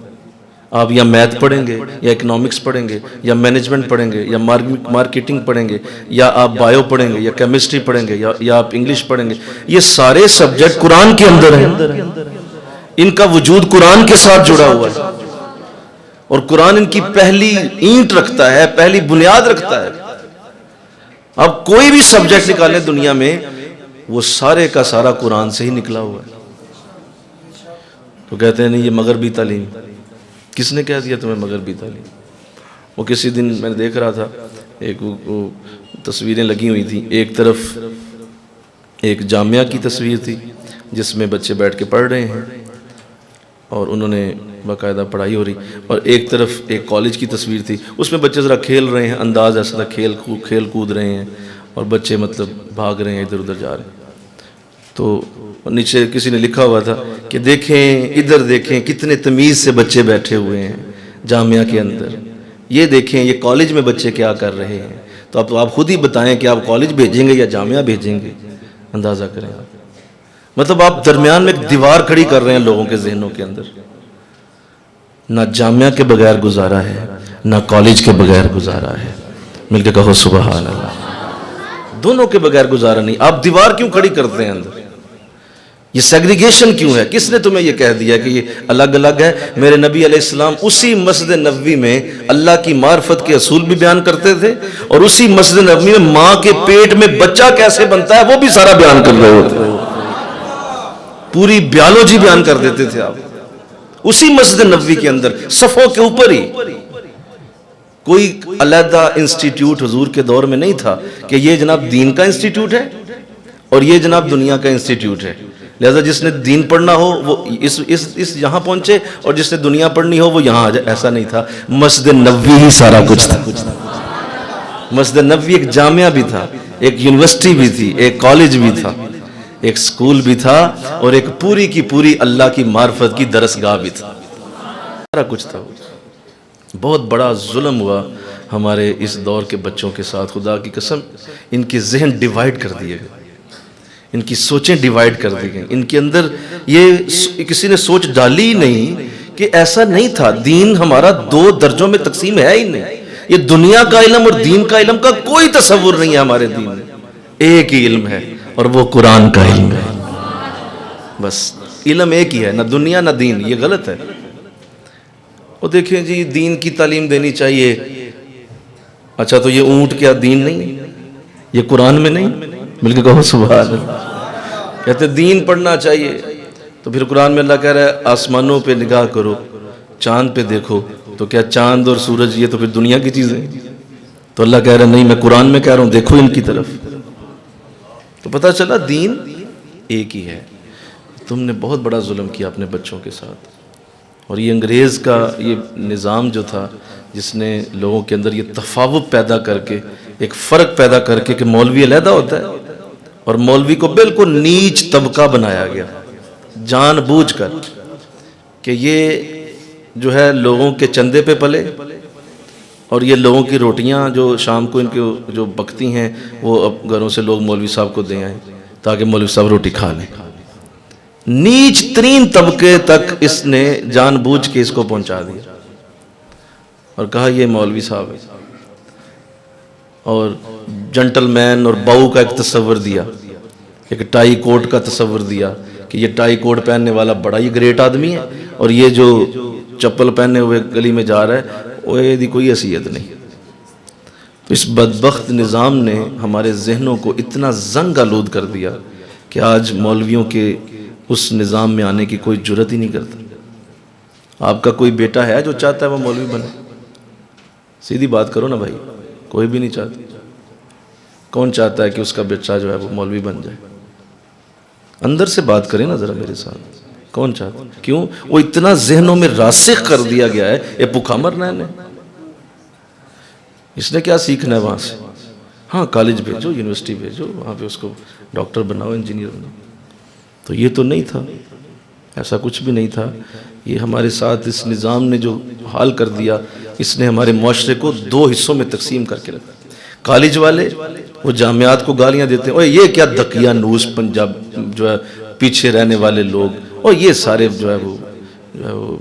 آپ یا میتھ پڑھیں گے یا اکنامکس پڑھیں گے یا مینجمنٹ پڑھیں گے یا مارکیٹنگ پڑھیں گے یا آپ بایو پڑھیں گے یا کیمسٹری پڑھیں گے یا آپ انگلش پڑھیں گے۔ یہ سارے سبجیکٹ قرآن کے اندر ہیں، ان کا وجود قرآن کے ساتھ جڑا ہوا ہے، اور قرآن ان کی پہلی اینٹ رکھتا ہے، پہلی بنیاد رکھتا ہے۔ اب کوئی بھی سبجیکٹ نکالیں دنیا میں، وہ سارے کا سارا قرآن سے ہی نکلا ہوا ہے۔ تو کہتے ہیں نہیں یہ مغربی تعلیم۔ کس نے کہہ دیا تمہیں مغربی تعلیم؟ وہ کسی دن میں نے دیکھ رہا تھا، ایک وہ تصویریں لگی ہوئی تھیں، ایک طرف ایک جامعہ کی تصویر تھی جس میں بچے بیٹھ کے پڑھ رہے ہیں اور انہوں نے باقاعدہ پڑھائی ہو رہی، اور ایک طرف ایک کالج کی تصویر تھی، اس میں بچے ذرا کھیل رہے ہیں، انداز ایسا تھا کھیل کود رہے ہیں، اور بچے مطلب بھاگ رہے ہیں، ادھر ادھر جا رہے ہیں۔ تو نیچے کسی نے لکھا ہوا تھا کہ دیکھیں ادھر دیکھیں کتنے تمیز سے بچے بیٹھے ہوئے ہیں جامعہ کے اندر، یہ دیکھیں یہ کالج میں بچے کیا کر رہے ہیں۔ تو اب آپ خود ہی بتائیں کہ آپ کالج بھیجیں گے یا جامعہ بھیجیں گے، اندازہ کریں آپ۔ مطلب آپ درمیان میں ایک دیوار کھڑی کر رہے ہیں لوگوں کے ذہنوں کے اندر۔ نہ جامعہ کے بغیر گزارا ہے، نہ کالج کے بغیر گزارا ہے، مل کے کہو سبحان اللہ۔ دونوں کے بغیر گزارا نہیں، آپ دیوار کیوں کھڑی کرتے ہیں اندر؟ یہ سیگریگیشن کیوں ہے؟ کس نے تمہیں یہ کہہ دیا کہ یہ الگ الگ ہے؟ میرے نبی علیہ السلام اسی مسجد نبوی میں اللہ کی معرفت کے اصول بھی بیان کرتے تھے، اور اسی مسجد نبوی میں ماں کے پیٹ میں بچہ کیسے بنتا ہے وہ بھی سارا بیان کر رہے ہوتے، پوری بیالوجی بیان کر دیتے تھے آپ اسی مسجد نبوی کے اندر، صفوں کے اوپر ہی۔ کوئی علیحدہ انسٹیٹیوٹ حضور کے دور میں نہیں تھا کہ یہ جناب دین کا انسٹیٹیوٹ ہے اور یہ جناب دنیا کا انسٹیٹیوٹ ہے، لہذا جس نے دین پڑھنا ہو وہ اس یہاں پہنچے اور جس نے دنیا پڑھنی ہو وہ یہاں آ جائے، ایسا نہیں تھا۔ مسجد نبوی ہی سارا کچھ تھا۔ مسجد نبوی ایک جامعہ بھی تھا، ایک یونیورسٹی بھی تھی، ایک کالج بھی تھا، ایک سکول بھی تھا، اور ایک پوری کی پوری اللہ کی معرفت کی درسگاہ بھی تھا، سارا کچھ تھا۔ بہت بڑا ظلم ہوا ہمارے اس دور کے بچوں کے ساتھ، خدا کی قسم ان کے ذہن ڈیوائیڈ کر دیے گئے، ان کی سوچیں ڈیوائیڈ کر دی گئیں، ان کے اندر یہ کسی نے سوچ ڈالی ہی نہیں کہ ایسا نہیں تھا۔ دین ہمارا دو درجوں میں تقسیم ہے ہی نہیں، یہ دنیا کا علم اور دین کا علم کا کوئی تصور نہیں ہے ہمارے دین میں، ایک ہی علم ہے اور وہ قرآن کا علم ہے، بس علم ایک ہی ہے، نہ دنیا نہ دین۔ یہ غلط ہے۔ وہ دیکھیں جی دین کی تعلیم دینی چاہیے، اچھا تو یہ اونٹ کیا دین نہیں؟ یہ قرآن میں نہیں؟ مل کے کہو سبحان اللہ۔ کہتے دین پڑھنا چاہیے، تو پھر قرآن میں اللہ کہہ رہا ہے آسمانوں پہ نگاہ کرو، چاند پہ دیکھو، تو کیا چاند اور سورج یہ تو پھر دنیا کی چیزیں؟ تو اللہ کہہ رہا ہے نہیں، میں قرآن میں کہہ رہا ہوں دیکھو ان کی طرف۔ تو پتہ چلا دین ایک ہی ہے۔ تم نے بہت بڑا ظلم کیا اپنے بچوں کے ساتھ، اور یہ انگریز کا یہ نظام جو تھا جس نے لوگوں کے اندر یہ تفاوت پیدا کر کے، ایک فرق پیدا کر کے کہ مولوی علیحدہ ہوتا ہے، اور مولوی کو بالکل نیچ طبقہ بنایا گیا جان بوجھ کر کہ یہ جو ہے لوگوں کے چندے پہ پلے اور یہ لوگوں کی روٹیاں جو شام کو ان کے جو پکتی ہیں وہ اب گھروں سے لوگ مولوی صاحب کو دے آئیں تاکہ مولوی صاحب روٹی کھا لیں. نیچ ترین طبقے تک اس نے جان بوجھ کے اس کو پہنچا دیا اور کہا یہ مولوی صاحب ہے. اور جنٹل مین اور باؤ کا ایک تصور دیا, ایک ٹائی کوٹ کا تصور دیا کہ یہ ٹائی کوٹ پہننے والا بڑا ہی گریٹ آدمی ہے اور یہ جو چپل پہنے ہوئے گلی میں جا رہا ہے وہ یہ کوئی حیثیت نہیں. تو اس بدبخت نظام نے ہمارے ذہنوں کو اتنا زنگ آلود کر دیا کہ آج مولویوں کے اس نظام میں آنے کی کوئی جرت ہی نہیں کرتا. آپ کا کوئی بیٹا ہے جو چاہتا ہے وہ مولوی بنے؟ سیدھی بات کرو نا بھائی, کوئی بھی نہیں چاہتا. کون چاہتا ہے کہ اس کا بچہ جو ہے وہ مولوی بن جائے؟ اندر سے بات کریں نا ذرا میرے ساتھ, کون چاہتا؟ کیوں؟ وہ اتنا ذہنوں میں راسخ کر دیا گیا ہے. یہ بھوکا مرنا ہے, اس نے کیا سیکھنا ہے وہاں سے؟ ہاں کالج بھیجو, یونیورسٹی بھیجو, وہاں پہ اس کو ڈاکٹر بناؤ, انجینئر بناؤ. تو یہ تو نہیں تھا, ایسا کچھ بھی نہیں تھا. یہ ہمارے ساتھ اس نظام نے جو حال کر دیا, اس نے ہمارے معاشرے کو دو حصوں میں تقسیم کر کے رکھا. کالج والے وہ جامعات کو گالیاں دیتے ہیں, اور یہ کیا دقیہ نوز پنجاب جو ہے پیچھے رہنے والے لوگ, اور یہ سارے جو ہے وہ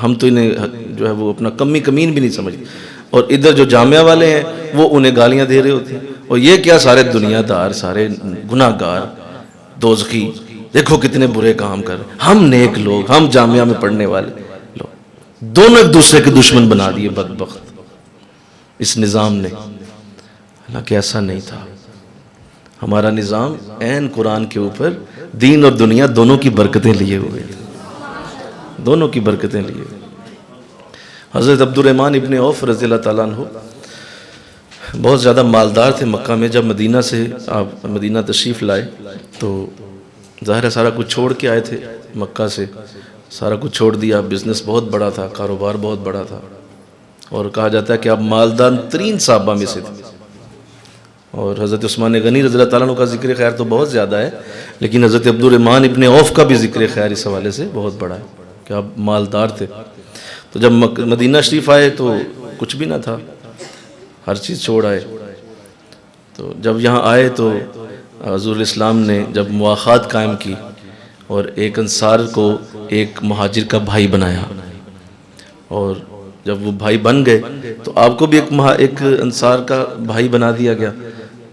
ہم تو انہیں جو ہے وہ اپنا کمی کمین بھی نہیں سمجھتے. اور ادھر جو جامعہ والے ہیں وہ انہیں گالیاں دے رہے ہوتے ہیں, اور یہ کیا سارے دنیا دار, سارے گناہ گار, دوزخی, دیکھو کتنے برے کام کر رہے ہیں. ہم نیک لوگ, ہم جامعہ میں پڑھنے والے لوگ, دونوں ایک دوسرے کے دشمن بنا دیے بدبخت اس نظام نے. حالانکہ ایسا نہیں تھا. ہمارا نظام عین قرآن کے اوپر دین اور دنیا دونوں کی برکتیں لیے ہوئے, دونوں کی برکتیں لیے. حضرت عبد الرحمن ابن عوف رضی اللہ تعالیٰ عنہ بہت زیادہ مالدار تھے مکہ میں. جب مدینہ سے آپ مدینہ تشریف لائے تو ظاہر ہے سارا کچھ چھوڑ کے آئے تھے مکہ سے, سارا کچھ چھوڑ دیا. بزنس بہت بڑا تھا, کاروبار بہت بڑا تھا, اور کہا جاتا ہے کہ آپ مالدار ترین صحابہ میں سے تھے. اور حضرت عثمان غنی رضی اللہ تعالیٰ عنہ کا ذکر خیر تو بہت زیادہ ہے, لیکن حضرت عبد الرحمن ابن عوف کا بھی ذکر خیر اس حوالے سے بہت بڑا ہے کہ آپ مالدار تھے. تو جب مدینہ شریف آئے تو کچھ بھی نہ تھا, ہر چیز چھوڑ آئے. تو جب یہاں آئے تو حضور اسلام نے جب مواخات قائم کی اور ایک انصار کو ایک مہاجر کا بھائی بنایا, اور جب وہ بھائی بن گئے تو آپ کو بھی ایک انصار کا بھائی بنا دیا گیا.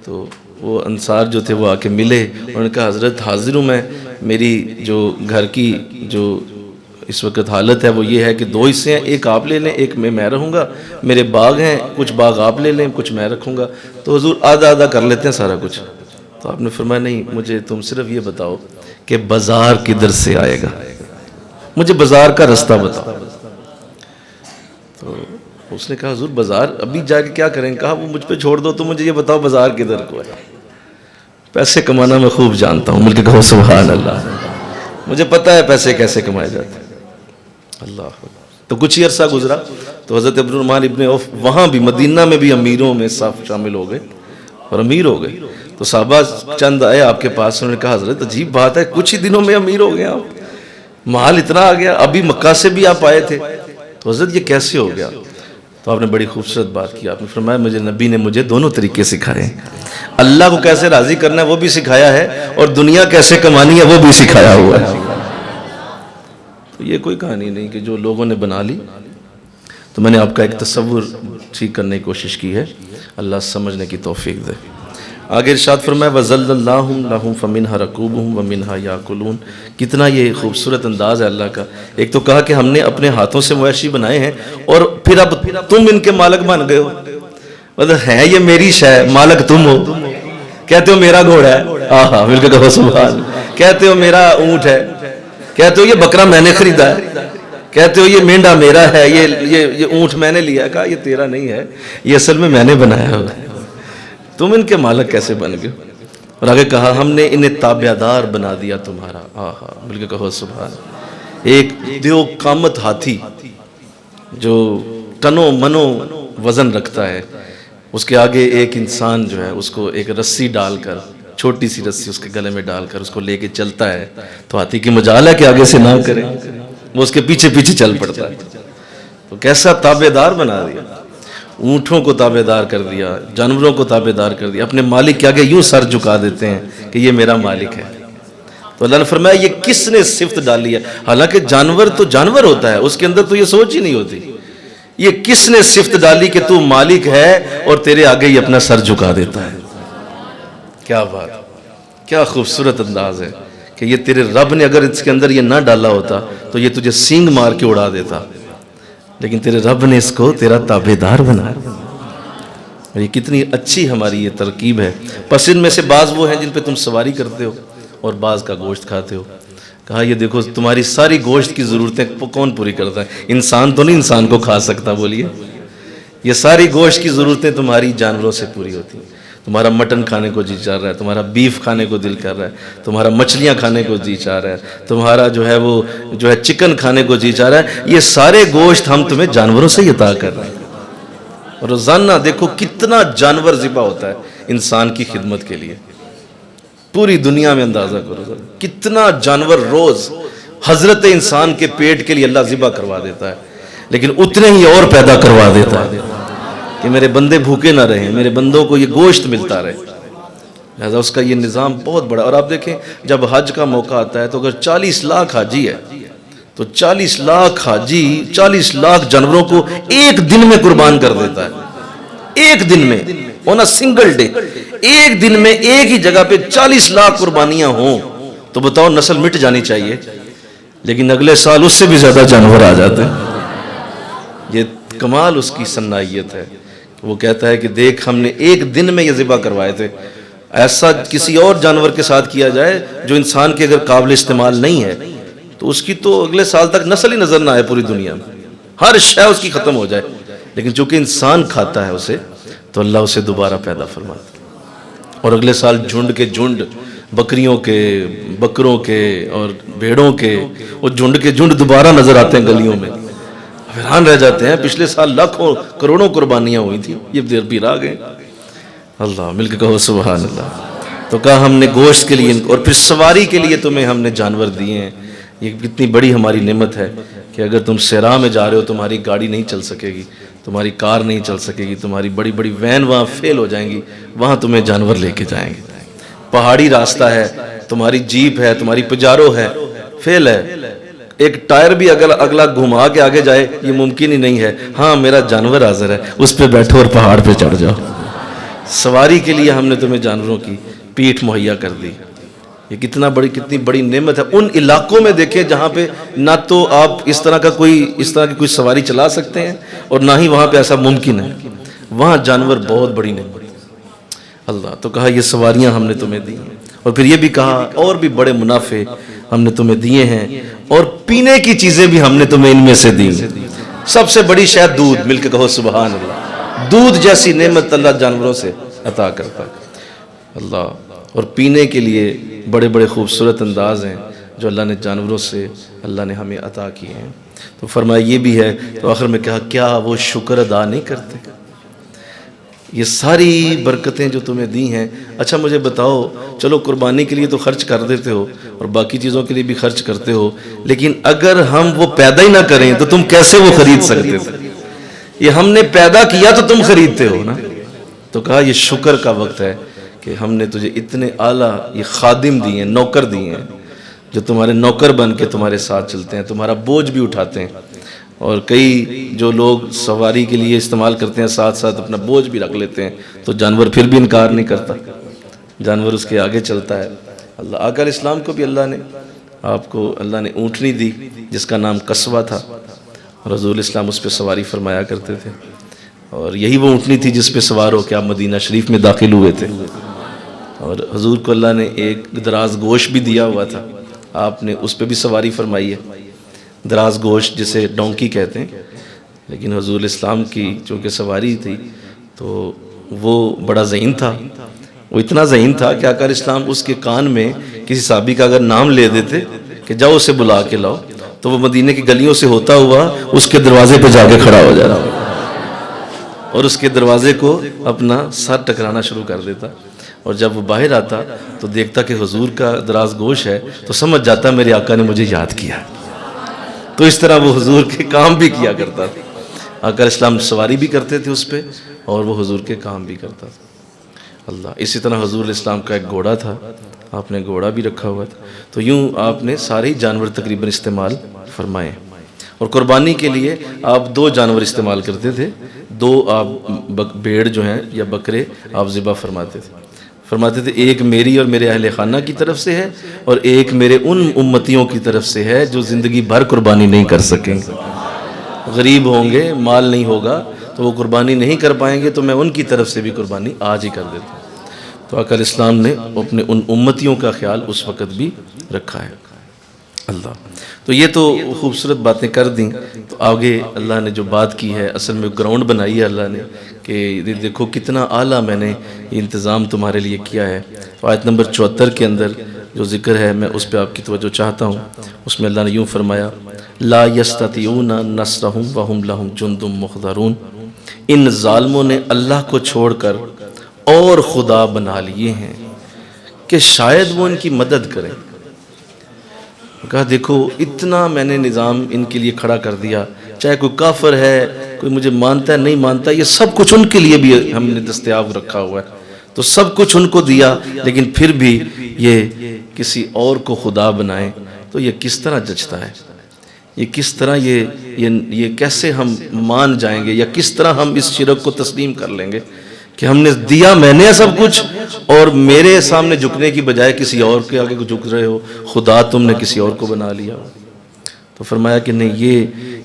تو وہ انصار جو تھے وہ آ کے ملے, انہوں نے کہا حضرت حاضر ہوں میں, میری جو گھر کی جو اس وقت حالت ہے وہ یہ ہے کہ دو حصے ہیں, ایک آپ لے لیں, ایک میں رہوں گا. میرے باغ ہیں, کچھ باغ آپ لے لیں, کچھ میں رکھوں گا. تو حضور آدھا آدھا کر لیتے ہیں سارا کچھ. تو آپ نے فرمایا نہیں, مجھے تم صرف یہ بتاؤ کہ بازار کدھر سے آئے گا, مجھے بازار کا رستہ بتاؤ. تو اس نے کہا حضور بازار ابھی جا کے کیا کریں؟ کہا وہ مجھ پہ چھوڑ دو, تو مجھے یہ بتاؤ بازار کدھر کو ہے. پیسے کمانا میں خوب جانتا ہوں, مل کے کہو سبحان اللہ, مجھے پتہ ہے پیسے کیسے کمائے جاتے ہیں. اللہ. تو کچھ ہی عرصہ گزرا تو حضرت عبد الرحمن ابن عوف وہاں بھی مدینہ میں بھی امیروں میں صاف شامل ہو گئے اور امیر ہو گئے. تو صحابہ چند آئے آپ کے پاس, انہوں نے کہا حضرت عجیب بات ہے, کچھ ہی دنوں میں امیر ہو گئے آپ, مال اتنا آ گیا, ابھی مکہ سے بھی آپ آئے تھے, تو حضرت یہ کیسے ہو گیا؟ تو آپ نے بڑی خوبصورت بات کی. آپ نے فرمایا مجھے نبی نے مجھے دونوں طریقے سکھائے, اللہ کو کیسے راضی کرنا ہے وہ بھی سکھایا ہے, اور دنیا کیسے کمانی ہے وہ بھی سکھایا ہوا ہے. تو یہ کوئی کہانی نہیں کہ جو لوگوں نے بنا لی. تو میں نے آپ کا ایک تصور ٹھیک کرنے کی کوشش کی ہے, اللہ سمجھنے کی توفیق دے. آگے ارشاد فرمایا وَذَلَّلْنَاهُمْ لَهُمْ فَمِنْهَا رَكُوبُهُمْ وَمِنْهَا يَأْكُلُونَ. کتنا یہ خوبصورت انداز ہے اللہ کا. ایک تو کہا کہ ہم نے اپنے ہاتھوں سے مویشی بنائے ہیں, اور پھر اب تم ان کے مالک بن گئے ہو. مطلب ہے یہ میری شے, مالک تم ہو. کہتے ہو میرا گھوڑا ہے, آہا مل کے کہو سبحان. کہتے ہو میرا اونٹ ہے, کہتے ہو یہ بکرا میں نے خریدا ہے, کہتے ہو یہ مینڈا میرا ہے, یہ اونٹ میں نے لیا. کہا یہ تیرا نہیں ہے, یہ اصل میں نے بنایا ہوا ہے, تم ان کے مالک کیسے بن گئے؟ اور آگے کہا ہم نے انہیں تابعدار بنا دیا تمہارا. آہا مل کے کہو سبحان. ایک دیو قامت ہاتھی جو ٹنوں منوں وزن رکھتا ہے, اس کے آگے ایک انسان جو ہے اس کو ایک رسی ڈال کر, چھوٹی سی رسی اس کے گلے میں ڈال کر اس کو لے کے چلتا ہے, تو ہاتھی کی مجال ہے کہ آگے سے نہ کرے, وہ اس کے پیچھے پیچھے چل پڑتا ہے. تو کیسا تابعدار بنا دیا. اونٹوں کو تابع دار کر دیا، جانوروں کو تابع دار کر دیا، اپنے مالک کے آگے یوں سر جھکا دیتے ہیں کہ یہ میرا مالک ہے۔ تو اللہ نے فرمایا یہ کس نے صفت ڈالی ہے؟ حالانکہ جانور تو جانور ہوتا ہے، اس کے اندر تو یہ سوچ ہی نہیں ہوتی، یہ کس نے صفت ڈالی کہ تو مالک ہے اور تیرے آگے یہ اپنا سر جھکا دیتا ہے؟ کیا بات، کیا خوبصورت انداز ہے کہ یہ تیرے رب نے اگر اس کے اندر یہ نہ ڈالا ہوتا تو یہ تجھے سینگ مار کے اڑا دیتا، لیکن تیرے رب نے اس کو تیرا تابع دار بنایا۔ یہ کتنی اچھی ہماری یہ ترکیب ہے۔ پس ان میں سے بعض وہ ہیں جن پہ تم سواری کرتے ہو اور بعض کا گوشت کھاتے ہو۔ کہا یہ دیکھو تمہاری ساری گوشت کی ضرورتیں کون پوری کرتا ہے؟ انسان تو نہیں انسان کو کھا سکتا، بولیے۔ یہ ساری گوشت کی ضرورتیں تمہاری جانوروں سے پوری ہوتی ہیں۔ تمہارا مٹن کھانے کو جی چاہ رہا ہے، تمہارا بیف کھانے کو دل کر رہا ہے، تمہارا مچھلیاں کھانے کو جی چاہ رہا ہے، تمہارا وہ چکن کھانے کو جی چاہ رہا ہے، یہ سارے گوشت ہم تمہیں جانوروں سے ہی عطا کر رہے ہیں۔ اور روزانہ دیکھو کتنا جانور ذبح ہوتا ہے انسان کی خدمت کے لیے، پوری دنیا میں اندازہ کرو کتنا جانور روز حضرت انسان کے پیٹ کے لیے اللہ ذبح کروا دیتا ہے، لیکن اتنے ہی اور پیدا کروا دیتا ہے کہ میرے بندے بھوکے نہ رہیں، میرے بندوں کو یہ گوشت ملتا رہے۔ لہذا اس کا یہ نظام بہت بڑا۔ اور آپ دیکھیں جب حج کا موقع آتا ہے تو اگر 40 لاکھ حاجی ہے تو 40 لاکھ حاجی 40 لاکھ جانوروں کو ایک دن میں قربان کر دیتا ہے، ایک دن میں، ہونا سنگل ڈے، ایک دن میں ایک ہی جگہ پہ 40 لاکھ قربانیاں ہوں تو بتاؤ نسل مٹ جانی چاہیے، لیکن اگلے سال اس سے بھی زیادہ جانور آ جاتے ہیں۔ یہ کمال اس کی صنائیت ہے۔ وہ کہتا ہے کہ دیکھ ہم نے ایک دن میں یہ ذبح کروائے تھے، ایسا کسی اور جانور کے ساتھ کیا جائے جو انسان کے اگر قابل استعمال نہیں ہے تو اس کی تو اگلے سال تک نسل ہی نظر نہ آئے پوری دنیا میں، ہر شے اس کی ختم ہو جائے، لیکن چونکہ انسان کھاتا ہے اسے تو اللہ اسے دوبارہ پیدا فرماتا ہے۔ اور اگلے سال جھنڈ کے جھنڈ، بکریوں کے، بکروں کے اور بھیڑوں کے، وہ جھنڈ کے جھنڈ دوبارہ نظر آتے ہیں گلیوں میں، حیران رہ جاتے ہیں پچھلے سال لاکھوں کروڑوں قربانیاں ہوئی تھیں، یہ دیر پیر آ گئے۔ اللہ مل کے کہو سبحان اللہ۔ تو کہا ہم نے گوشت کے لیے اور پھر سواری کے لیے تمہیں ہم نے جانور دیے ہیں۔ یہ کتنی بڑی ہماری نعمت ہے کہ اگر تم صحرا میں جا رہے ہو تمہاری گاڑی نہیں چل سکے گی، تمہاری کار نہیں چل سکے گی، تمہاری بڑی بڑی وین وہاں فیل ہو جائیں گی، وہاں تمہیں جانور لے کے جائیں گے۔ پہاڑی راستہ ہے، تمہاری جیپ ہے، تمہاری پجارو ہے، فیل ہے، ایک ٹائر بھی اگلا گھما کے آگے جائے یہ ممکن ہی نہیں ہے، ہاں میرا جانور حاضر ہے، اس پہ بیٹھو اور پہاڑ پہ چڑھ جاؤ۔ سواری کے لیے ہم نے تمہیں جانوروں کی پیٹھ مہیا کر دی۔ یہ کتنی بڑی نعمت ہے۔ ان علاقوں میں دیکھیں جہاں پہ نہ تو آپ اس طرح کی کوئی سواری چلا سکتے ہیں اور نہ ہی وہاں پہ ایسا ممکن ہے، وہاں جانور بہت بڑی نعمت ہے۔ اللہ تو کہا یہ سواریاں ہم نے تمہیں دی ہیں، اور پھر یہ بھی کہا اور بھی بڑے منافع ہم نے تمہیں دیے ہیں، اور پینے کی چیزیں بھی ہم نے تمہیں ان میں سے دی۔ سب سے بڑی شاید دودھ، مل کے کہو سبحان اللہ۔ دودھ جیسی نعمت اللہ جانوروں سے عطا کرتا ہے اللہ۔ اور پینے کے لیے بڑے بڑے خوبصورت انداز ہیں جو اللہ نے جانوروں سے اللہ نے ہمیں عطا کیے ہیں۔ تو فرمایا یہ بھی ہے، تو آخر میں کہا کیا وہ شکر ادا نہیں کرتے؟ یہ ساری برکتیں جو تمہیں دی ہیں، اچھا مجھے بتاؤ، چلو قربانی کے لیے تو خرچ کر دیتے ہو اور باقی چیزوں کے لیے بھی خرچ کرتے ہو، لیکن اگر ہم وہ پیدا ہی نہ کریں تو تم کیسے وہ خرید سکتے تھے؟ یہ ہم نے پیدا کیا تو تم خریدتے ہو نا۔ تو کہا یہ شکر کا وقت ہے کہ ہم نے تجھے اتنے اعلیٰ یہ خادم دیے ہیں، نوکر دیے ہیں، جو تمہارے نوکر بن کے تمہارے ساتھ چلتے ہیں، تمہارا بوجھ بھی اٹھاتے ہیں، اور کئی جو لوگ سواری کے لیے استعمال کرتے ہیں ساتھ ساتھ اپنا بوجھ بھی رکھ لیتے ہیں، تو جانور پھر بھی انکار نہیں کرتا، جانور اس کے آگے چلتا ہے۔ اللہ آقا علیہ السلام کو بھی اللہ نے اونٹنی دی جس کا نام قصوہ تھا، رسول اسلام اس پہ سواری فرمایا کرتے تھے، اور یہی وہ اونٹنی تھی جس پہ سوار ہو کے آپ مدینہ شریف میں داخل ہوئے تھے۔ اور حضور کو اللہ نے ایک دراز گوشت بھی دیا ہوا تھا، آپ نے اس پہ بھی سواری فرمائی ہے، دراز گوشت جسے ڈونکی کہتے ہیں، لیکن حضور اسلام کی چونکہ سواری تھی تو وہ بڑا ذہین تھا، وہ اتنا ذہین تھا کہ آقا علیہ السلام اس کے کان میں کسی صحابی کا اگر نام لے دیتے کہ جاؤ اسے بلا کے لاؤ، تو وہ مدینے کی گلیوں سے ہوتا ہوا اس کے دروازے پہ جا کے کھڑا ہو جاتا اور اس کے دروازے کو اپنا سر ٹکرانا شروع کر دیتا، اور جب وہ باہر آتا تو دیکھتا کہ حضور کا دراز گوش ہے تو سمجھ جاتا میرے آقا نے مجھے یاد کیا، تو اس طرح وہ حضور کے کام بھی کیا کرتا تھا۔ آقا اسلام سواری بھی کرتے تھے اس پہ اور وہ حضور کے کام بھی کرتا تھا۔ اللہ، اسی طرح حضور اسلام کا ایک گھوڑا تھا، آپ نے گھوڑا بھی رکھا ہوا تھا۔ تو یوں آپ نے سارے ہی جانور تقریباً استعمال فرمائے، اور قربانی کے لیے آپ 2 جانور استعمال کرتے تھے، 2 آپ بھیڑ جو ہیں یا بکرے آپ ذبح فرماتے تھے، ایک میری اور میرے اہل خانہ کی طرف سے ہے، اور ایک میرے ان امتیوں کی طرف سے ہے جو زندگی بھر قربانی نہیں کر سکیں گے، غریب ہوں گے، مال نہیں ہوگا تو وہ قربانی نہیں کر پائیں گے، تو میں ان کی طرف سے بھی قربانی آج ہی کر دیتا ہوں۔ تو آقا الاسلام نے اپنے ان امتیوں کا خیال اس وقت بھی رکھا ہے۔ اللہ، تو یہ تو خوبصورت باتیں کر دیں، تو آگے اللہ نے جو بات کی ہے، اصل میں گراؤنڈ بنائی ہے اللہ نے کہ دیکھو کتنا اعلیٰ میں نے یہ انتظام تمہارے لیے کیا ہے۔ تو آیت نمبر 74 کے اندر جو ذکر ہے میں اس پہ آپ کی توجہ چاہتا ہوں۔ اس میں اللہ نے یوں فرمایا، لا یستطیعون نصرہم وہم لہم جند محضرون، ان ظالموں نے اللہ کو چھوڑ کر اور خدا بنا لیے ہیں کہ شاید وہ ان کی مدد کریں۔ کہا دیکھو اتنا میں نے نظام ان کے لیے کھڑا کر دیا، چاہے کوئی کافر ہے، کوئی مجھے مانتا ہے نہیں مانتا، یہ سب کچھ ان کے لیے بھی ہم نے دستیاب رکھا ہوا ہے، تو سب کچھ ان کو دیا، لیکن پھر بھی یہ کسی اور کو خدا بنائیں تو یہ کس طرح جچتا ہے؟ یہ کس طرح یہ کیسے ہم مان جائیں گے، یا کس طرح ہم اس شرک کو تسلیم کر لیں گے کہ ہم نے دیا میں نے سب کچھ، اور میرے سامنے جھکنے کی بجائے کسی اور کے آگے جھک رہے ہو، خدا تم نے کسی اور کو بنا لیا۔ تو فرمایا کہ نہیں،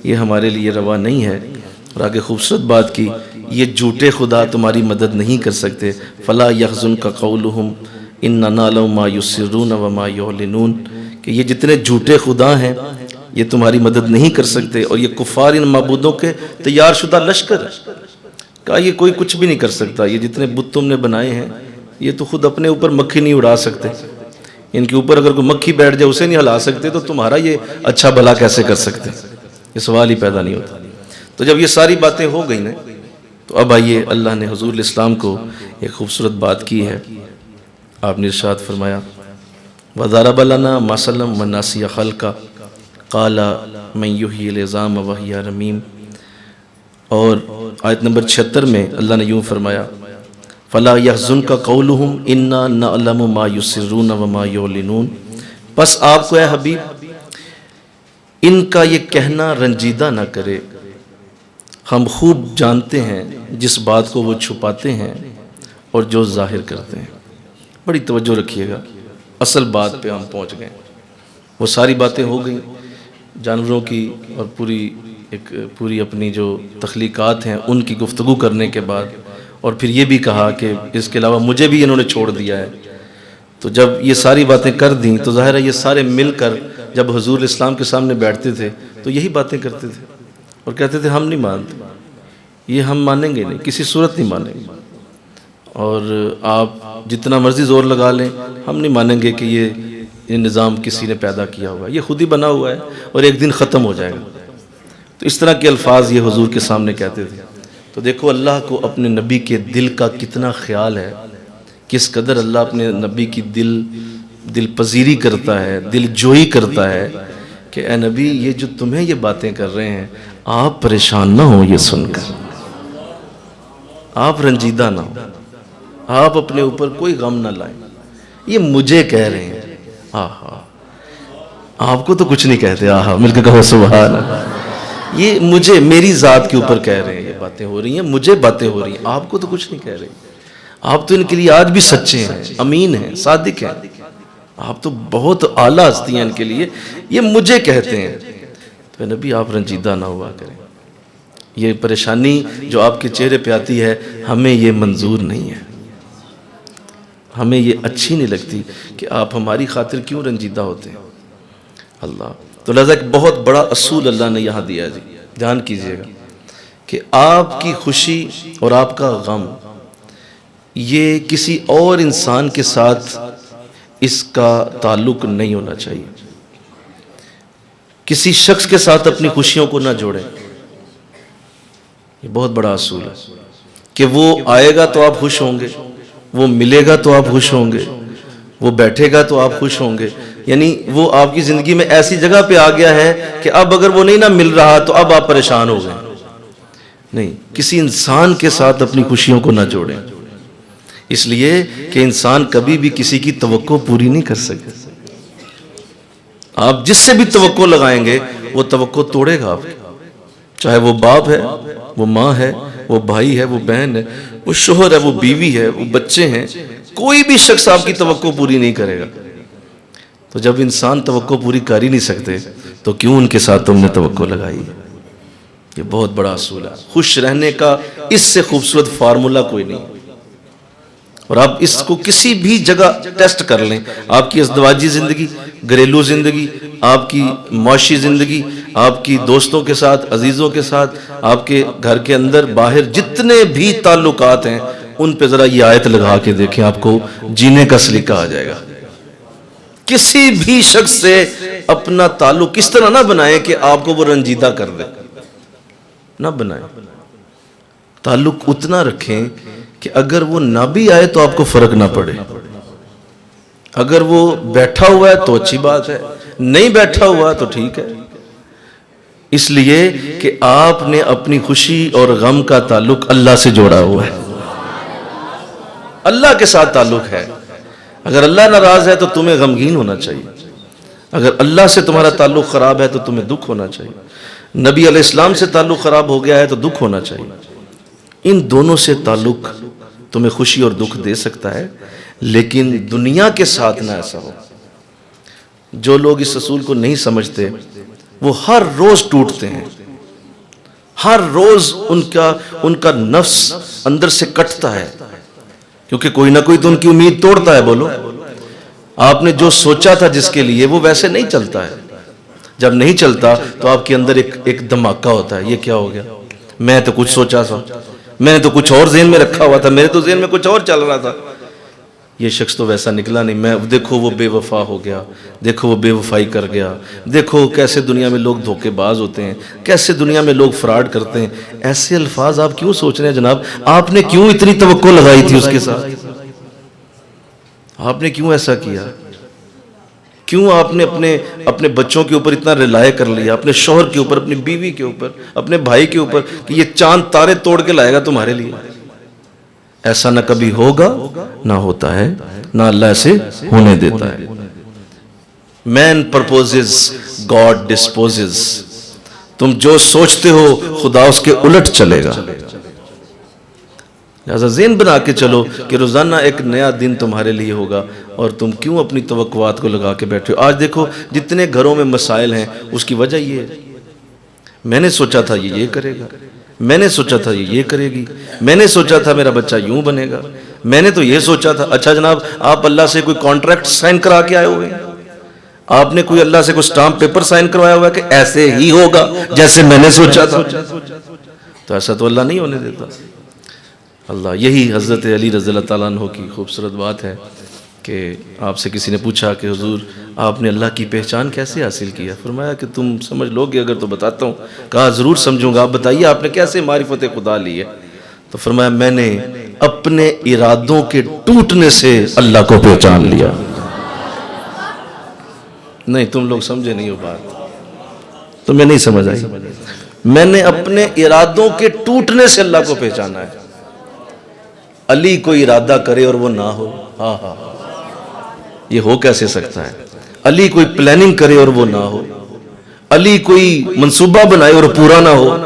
یہ ہمارے لیے روا نہیں ہے، اور آگے خوبصورت بات کی، یہ جھوٹے خدا تمہاری مدد نہیں کر سکتے۔ فلا یحزنک قولہم اننا نعلم ما یسرون وما یعلنون، کہ یہ جتنے جھوٹے خدا ہیں یہ تمہاری مدد نہیں کر سکتے، اور یہ کفار ان معبودوں کے تیار شدہ لشکر ہے۔ کہا یہ کوئی کچھ بھی نہیں کر سکتا، یہ جتنے بت تم نے بنائے ہیں یہ تو خود اپنے اوپر مکھی نہیں اڑا سکتے، ان کے اوپر اگر کوئی مکھی بیٹھ جائے اسے نہیں ہلا سکتے، تو تمہارا یہ اچھا بھلا کیسے کر سکتے؟ یہ سوال ہی پیدا نہیں ہوتا۔ تو جب یہ ساری باتیں ہو گئی نا، تو اب آئیے اللہ نے حضور الاسلام کو ایک خوبصورت بات کی ہے۔ آپ نے ارشاد فرمایا، وَضَرَبَ لَنَا مَثَلًا وَنَسِیَ خَلْقَهُ قَالَ مَن يُحْيِي الْعِظَامَ وَهِيَ رَمِيمٌ، اور آیت نمبر 76 میں اللہ نے یوں فرمایا، فَلَا يَحْزُنْكَ قَوْلُهُمْ إِنَّا نَعْلَمُ مَا يُسِرُّونَ وَمَا يُعْلِنُونَ، پس آپ کو اے حبیب ان کا یہ کہنا رنجیدہ نہ کرے، ہم خوب جانتے ہیں جس بات کو وہ چھپاتے ہیں اور جو ظاہر کرتے ہیں۔ بڑی توجہ رکھیے گا، اصل بات پہ ہم پہنچ گئے۔ وہ ساری باتیں ہو گئیں جانوروں کی اور پوری اپنی جو تخلیقات ہیں ان کی گفتگو کرنے کے بعد، اور پھر یہ بھی کہا کہ اس کے علاوہ مجھے بھی انہوں نے چھوڑ دیا ہے۔ تو جب یہ ساری باتیں کر دیں تو ظاہر ہے یہ سارے مل کر جب حضور اسلام کے سامنے بیٹھتے تھے تو یہی باتیں کرتے تھے اور کہتے تھے ہم نہیں مانتے، یہ ہم مانیں گے نہیں، کسی صورت نہیں مانیں گے، اور آپ جتنا مرضی زور لگا لیں ہم نہیں مانیں گے کہ یہ نظام کسی نے پیدا کیا ہوا ہے، یہ خود ہی بنا ہوا ہے اور ایک دن ختم ہو جائے گا۔ تو اس طرح کے الفاظ یہ حضور کے سامنے کہتے تھے۔ تو دیکھو اللہ کو اپنے نبی کے دل کا کتنا خیال ہے، کس قدر اللہ اپنے نبی کی دل پذیری کرتا ہے، دل جوئی کرتا ہے کہ اے نبی یہ جو تمہیں یہ باتیں کر رہے ہیں آپ پریشان نہ ہوں، یہ سن کر آپ رنجیدہ نہ ہوں، آپ اپنے اوپر کوئی غم نہ لائیں، یہ مجھے کہہ رہے ہیں، آہا آپ کو تو کچھ نہیں کہتے، آہا مل کے کہو سبحان اللہ، یہ مجھے میری ذات کے اوپر کہہ رہے ہیں، یہ باتیں ہو رہی ہیں مجھے باتیں ہو رہی ہیں، آپ کو تو کچھ نہیں کہہ رہے، آپ تو ان کے لیے آج بھی سچے ہیں، امین ہیں، صادق ہیں، آپ تو بہت اعلیٰ ہستی ہیں ان کے لیے، یہ مجھے کہتے ہیں۔ تو نبی آپ رنجیدہ نہ ہوا کریں، یہ پریشانی جو آپ کے چہرے پہ آتی ہے ہمیں یہ منظور نہیں ہے، ہمیں یہ اچھی نہیں لگتی کہ آپ ہماری خاطر کیوں رنجیدہ ہوتے ہیں۔ اللہ تو لہذا ایک بہت بڑا اصول اللہ نے یہاں دیا جی، دھیان کیجئے گا کہ آپ کی خوشی اور آپ کا غم یہ کسی اور انسان کے ساتھ اس کا تعلق نہیں ہونا چاہیے، کسی شخص کے ساتھ اپنی خوشیوں کو نہ جوڑیں، یہ بہت بڑا اصول ہے کہ وہ آئے گا تو آپ خوش ہوں گے، وہ ملے گا تو آپ خوش ہوں گے، وہ بیٹھے گا تو آپ خوش ہوں گے، یعنی وہ آپ کی زندگی میں ایسی جگہ پہ آ گیا ہے کہ اب اگر وہ نہیں نہ مل رہا تو اب آپ پریشان ہو گئے، نہیں، کسی انسان کے ساتھ اپنی خوشیوں کو نہ جوڑیں، اس لیے کہ انسان کبھی بھی کسی کی توقع پوری نہیں کر سکے۔ آپ جس سے بھی توقع لگائیں گے وہ توقع توڑے گا آپ کی، چاہے وہ باپ ہے، وہ ماں ہے، وہ بھائی ہے، وہ بہن ہے، وہ شوہر ہے، وہ بیوی ہے، وہ بچے ہیں، کوئی بھی شخص آپ کی توقع پوری نہیں کرے گا۔ تو جب انسان توقع پوری کر ہی نہیں سکتے تو کیوں ان کے ساتھ تم نے توقع لگائی؟ یہ بہت بڑا اصول ہے۔ خوش رہنے کا اس سے خوبصورت فارمولا کوئی نہیں، اور آپ اس کو کسی بھی جگہ ٹیسٹ کر لیں، آپ کی ازدواجی زندگی، گھریلو زندگی، آپ کی معاشی زندگی، آپ کی دوستوں کے ساتھ، عزیزوں کے ساتھ، آپ کے گھر کے اندر باہر جتنے بھی تعلقات ہیں ان پہ ذرا یہ آیت لگا کے دیکھیں، آپ کو جینے کا سلیقہ آ جائے گا۔ کسی بھی شخص سے اپنا تعلق اس طرح نہ بنائیں کہ آپ کو وہ رنجیدہ کر دے، نہ بنائیں۔ تعلق اتنا رکھیں کہ اگر وہ نہ بھی آئے تو آپ کو فرق نہ پڑے، اگر وہ بیٹھا ہوا ہے تو اچھی بات ہے، نہیں بیٹھا ہوا تو ٹھیک ہے، اس لیے کہ آپ نے اپنی خوشی اور غم کا تعلق اللہ سے جوڑا ہوا ہے، اللہ کے ساتھ تعلق ہے۔ اگر اللہ ناراض ہے تو تمہیں غمگین ہونا چاہیے، اگر اللہ سے تمہارا تعلق خراب ہے تو تمہیں دکھ ہونا چاہیے، نبی علیہ السلام سے تعلق خراب ہو گیا ہے تو دکھ ہونا چاہیے۔ ان دونوں سے تعلق تمہیں خوشی اور دکھ دے سکتا ہے، لیکن دنیا کے ساتھ نہ ایسا ہو۔ جو لوگ اس اصول کو نہیں سمجھتے وہ ہر روز ٹوٹتے ہیں، ہر روز ان کا نفس اندر سے کٹتا ہے، کیونکہ کوئی نہ کوئی تو ان کی امید توڑتا ہے۔ بولو، آپ نے جو سوچا تھا جس کے لیے وہ ویسے نہیں چلتا ہے، جب نہیں چلتا تو آپ کے اندر ایک دھماکہ ہوتا ہے، یہ کیا ہو گیا، میں تو کچھ سوچا تھا، میں نے تو کچھ اور ذہن میں رکھا ہوا تھا، میرے تو ذہن میں کچھ اور چل رہا تھا، یہ شخص تو ویسا نکلا نہیں، میں دیکھو وہ بے وفا ہو گیا، دیکھو وہ بے وفائی کر گیا، دیکھو کیسے دنیا میں لوگ دھوکے باز ہوتے ہیں، کیسے دنیا میں لوگ فراڈ کرتے ہیں۔ ایسے الفاظ آپ کیوں سوچ رہے ہیں جناب؟ آپ نے کیوں اتنی توقع لگائی تھی اس کے ساتھ؟ آپ نے کیوں ایسا کیا؟ کیوں آپ نے اپنے بچوں کے اوپر اتنا ریلائے کر لیا، اپنے شوہر کے اوپر، اپنی بیوی کے اوپر، اپنے بھائی کے اوپر، کہ یہ چاند تارے توڑ کے لائے گا تمہارے لیے؟ ایسا نہ کبھی ہوگا نہ ہوتا ہے، نہ اللہ ایسے ہونے دیتا ہے۔ مین پرپوزز گاڈ ڈسپوزز، تم جو سوچتے ہو خدا اس کے الٹ چلے گا، لہذا ذہن بنا کے چلو کہ روزانہ ایک نیا دن تمہارے لیے ہوگا، اور تم کیوں اپنی توقعات کو لگا کے بیٹھے ہو؟ آج دیکھو جتنے گھروں میں مسائل ہیں اس کی وجہ یہ ہے، میں نے سوچا تھا یہ کرے گا، میں نے سوچا تھا یہ کرے گی، میں نے سوچا تھا میرا بچہ یوں بنے گا، میں نے تو یہ سوچا تھا۔ اچھا جناب، آپ اللہ سے کوئی کانٹریکٹ سائن کرا کے آئے ہوئے ہیں؟ آپ نے کوئی اللہ سے کوئی سٹامپ پیپر سائن کروایا ہوا ہے کہ ایسے ہی ہوگا جیسے میں نے سوچا تھا؟ تو ایسا تو اللہ نہیں ہونے دیتا۔ اللہ، یہی حضرت علی رضی اللہ تعالیٰ عنہ کی خوبصورت بات ہے کہ آپ سے کسی نے پوچھا کہ حضور آپ نے اللہ کی پہچان کیسے حاصل کیا؟ فرمایا کہ تم سمجھ لو گے اگر تو بتاتا ہوں۔ کہا ضرور سمجھوں گا، آپ بتائیے آپ نے کیسے معرفت خدا لی ہے؟ تو فرمایا میں نے اپنے ارادوں کے ٹوٹنے سے اللہ کو پہچان لیا۔ نہیں، تم لوگ سمجھے نہیں ہو بات، تمہیں نہیں سمجھ آئی۔ میں نے اپنے ارادوں کے ٹوٹنے سے اللہ کو پہچانا ہے۔ علی کوئی ارادہ کرے اور وہ نہ ہو، ہاں ہاں، یہ ہو کیسے سکتا ہے؟ علی کوئی پلاننگ کرے اور وہ نہ ہو، علی کوئی منصوبہ بنائے اور پورا نہ ہو،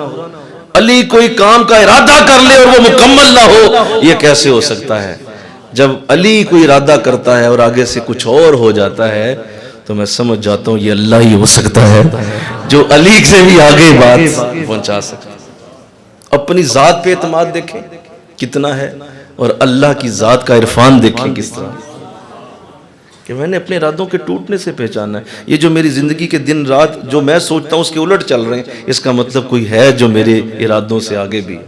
علی کوئی کام کا ارادہ کر لے اور وہ مکمل نہ ہو، یہ کیسے ہو سکتا ہے؟ جب علی کوئی ارادہ کرتا ہے اور آگے سے کچھ اور ہو جاتا ہے تو میں سمجھ جاتا ہوں یہ اللہ ہی ہو سکتا ہے جو علی سے بھی آگے بات پہنچا سکتا ہے۔ اپنی ذات پہ اعتماد دیکھیں کتنا ہے، اور اللہ کی ذات کا عرفان دیکھیں کس طرح، کہ میں نے اپنے ارادوں کے ٹوٹنے سے پہچانا ہے۔ یہ جو میری زندگی کے دن رات جو میں سوچتا ہوں اس کے الٹ چل رہے ہیں، اس کا مطلب کوئی ہے جو میرے ارادوں سے آگے بھی۔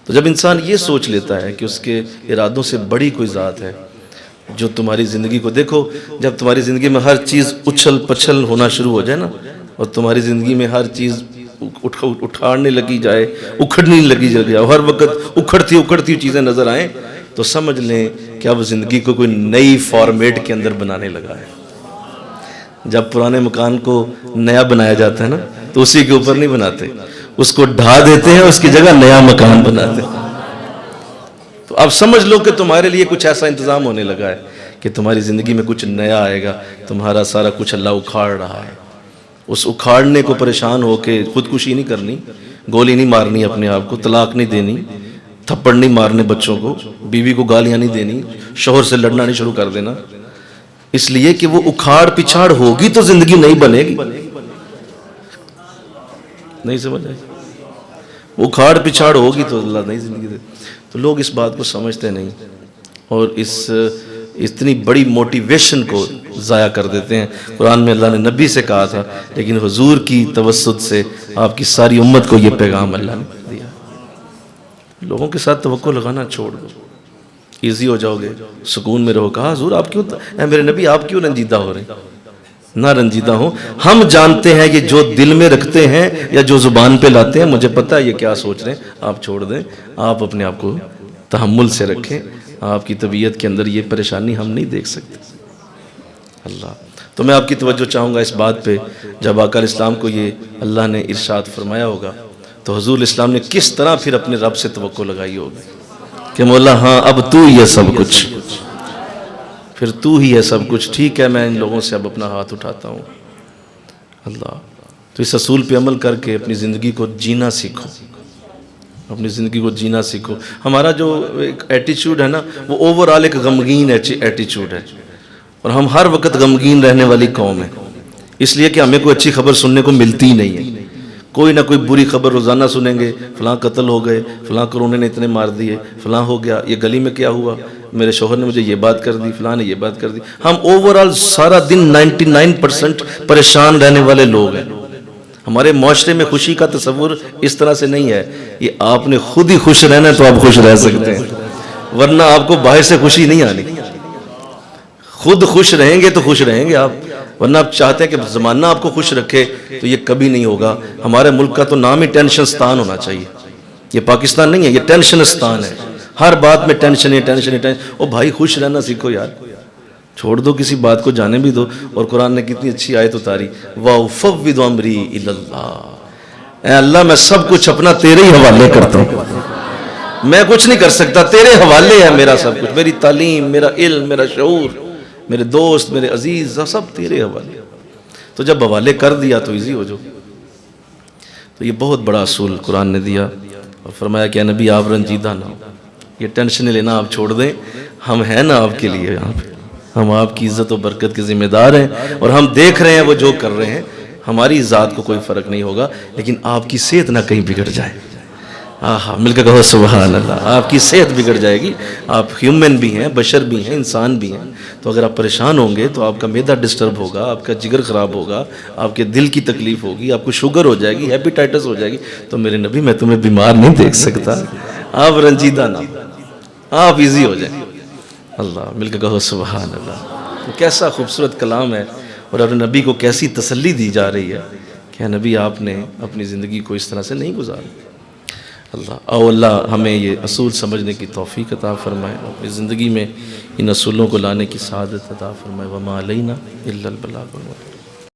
تو جب انسان یہ سوچ لیتا ہے کہ اس کے ارادوں سے بڑی کوئی ذات ہے جو تمہاری زندگی کو، دیکھو جب تمہاری زندگی میں ہر چیز اچھل پچھل ہونا شروع ہو جائے نا، اور تمہاری زندگی میں ہر چیز اٹھاڑنے لگی جائے، اکھڑنے لگی جائے، ہر وقت اکھڑتی چیزیں نظر آئیں، تو سمجھ لیں کہ اب زندگی کو کوئی نئی فارمیٹ کے اندر بنانے لگا ہے۔ جب پرانے مکان کو نیا بنایا جاتا ہے نا تو اسی کے اوپر نہیں بناتے، اس کو ڈھا دیتے ہیں، اس کی جگہ نیا مکان بناتے ہیں۔ تو اب سمجھ لو کہ تمہارے لیے کچھ ایسا انتظام ہونے لگا ہے کہ تمہاری زندگی میں کچھ نیا آئے گا، تمہارا سارا کچھ اللہ اکھاڑ رہا ہے۔ اس اکھاڑنے کو پریشان ہو کے خودکشی نہیں کرنی، گولی نہیں مارنی اپنے آپ کو، طلاق نہیں دینی، تھپڑ نہیں مارنے بچوں کو، بیوی کو گالیاں نہیں دینی، شوہر سے لڑنا نہیں شروع کر دینا، اس لیے کہ وہ اکھاڑ پچھاڑ ہوگی تو زندگی نہیں بنے گی۔ نہیں سمجھ آئی؟ وہ اکھاڑ پچھاڑ ہوگی تو اللہ نہیں زندگی دے۔ تو لوگ اس بات کو سمجھتے نہیں اور اتنی بڑی موٹیویشن کو ضائع کر دیتے ہیں۔ قرآن میں اللہ نے نبی سے کہا تھا، لیکن حضور کی توسط سے آپ کی ساری امت کو یہ پیغام اللہ نے دیا۔ لوگوں کے ساتھ توقع لگانا چھوڑ دو، ایزی ہو جاؤ گے، سکون میں رہو۔ کہا حضور آپ کیوں، اے میرے نبی آپ کیوں رنجیدہ ہو رہے ہیں؟ نہ رنجیدہ ہوں، ہم جانتے ہیں یہ جو دل میں رکھتے ہیں یا جو زبان پہ لاتے ہیں، مجھے پتہ ہے یہ کیا سوچ رہے ہیں، آپ چھوڑ دیں۔ آپ اپنے آپ کو تحمل سے رکھیں، آپ کی طبیعت کے اندر یہ پریشانی ہم نہیں دیکھ سکتے۔ اللہ تو میں آپ کی توجہ چاہوں گا اس بات پہ، جب آقا اسلام کو یہ اللہ نے ارشاد فرمایا ہوگا تو حضور اسلام نے کس طرح پھر اپنے رب سے توقع لگائی ہوگی کہ مولا ہاں اب تو ہی ہے سب کچھ، پھر تو ہی ہے سب کچھ، ٹھیک ہے میں ان لوگوں سے اب اپنا ہاتھ اٹھاتا ہوں۔ اللہ تو اس اصول پہ عمل کر کے اپنی زندگی کو جینا سیکھو، اپنی زندگی کو جینا سیکھو۔ ہمارا جو ایک ایٹیچیوڈ ہے نا، وہ اوورآل ایک غمگین ایٹیچیوڈ ہے، اور ہم ہر وقت غمگین رہنے والی قوم ہے، اس لیے کہ ہمیں کوئی اچھی خبر سننے کو ملتی ہی نہیں ہے۔ کوئی نہ کوئی بری خبر روزانہ سنیں گے، فلاں قتل ہو گئے، فلاں کرونے نے اتنے مار دیے، فلاں ہو گیا، یہ گلی میں کیا ہوا، میرے شوہر نے مجھے یہ بات کر دی، فلاں نے یہ بات کر دی۔ ہم اوورآل سارا دن 99% پریشان رہنے والے لوگ ہیں۔ ہمارے معاشرے میں خوشی کا تصور اس طرح سے نہیں ہے، یہ آپ نے خود ہی خوش رہنا ہے تو آپ خوش رہ سکتے ہیں، ورنہ آپ کو باہر سے خوشی نہیں آنی۔ خود خوش رہیں گے تو خوش رہیں گے آپ، ورنہ آپ چاہتے ہیں کہ زمانہ آپ کو خوش رکھے تو یہ کبھی نہیں ہوگا۔ ہمارے ملک کا تو نام ہی ٹینشنستان ہونا چاہیے۔ یہ پاکستان نہیں ہے، یہ ٹینشنستان ہے، ہر بات میں ٹینشن ہے، ٹینشن ہے، ٹینشن۔ او بھائی خوش رہنا سیکھو یار، چھوڑ دو، کسی بات کو جانے بھی دو۔ اور قرآن نے کتنی اچھی آیت اتاری، وَأُفَوِّضُ أَمْرِي إِلَى اللَّهِ، اے اللہ میں سب کچھ اپنا تیرے ہی حوالے کرتا ہوں، میں کچھ نہیں کر سکتا، تیرے حوالے ہے میرا سب کچھ، میری تعلیم، میرا علم، میرا شعور، میرے دوست، میرے عزیز، سب تیرے حوالے۔ تو جب حوالے کر دیا تو ایزی ہو جاؤ۔ تو یہ بہت بڑا اصول قرآن نے دیا اور فرمایا کہ اے نبی آپ رنجیدہ نہ ہو، یہ ٹینشن لینا آپ چھوڑ دیں، ہم ہیں نا آپ کے لیے یہاں پہ، ہم آپ کی عزت و برکت کے ذمہ دار ہیں، اور ہم دیکھ رہے ہیں وہ جو کر رہے ہیں، ہماری ذات کو کوئی فرق نہیں ہوگا، لیکن آپ کی صحت نہ کہیں بگڑ جائے۔ آہا مل کے کہو سبحان اللہ۔ آپ کی صحت بگڑ جائے گی، آپ ہیومن بھی ہیں، بشر بھی ہیں، انسان بھی ہیں، تو اگر آپ پریشان ہوں گے تو آپ کا معدہ ڈسٹرب ہوگا، آپ کا جگر خراب ہوگا، آپ کے دل کی تکلیف ہوگی، آپ کو شوگر ہو جائے گی، ہیپیٹائٹس ہو جائے گی، تو میرے نبی میں تمہیں بیمار نہیں دیکھ سکتا۔ آپ رنجیدہ نہ، آپ ایزی ہو جائیں۔ اللہ مل کے کہو سبحان اللہ۔ کیسا خوبصورت کلام ہے، اور اپنے نبی کو کیسی تسلی دی جا رہی ہے کہ نبی آپ نے اپنی زندگی کو اس طرح سے نہیں گزارا۔ اللہ او اللہ ہمیں یہ اصول سمجھنے کی توفیق عطا فرمائے، اپنی زندگی میں ان اصولوں کو لانے کی سعادت عطا فرمائے۔ وما علینا الا البلاغ المبین۔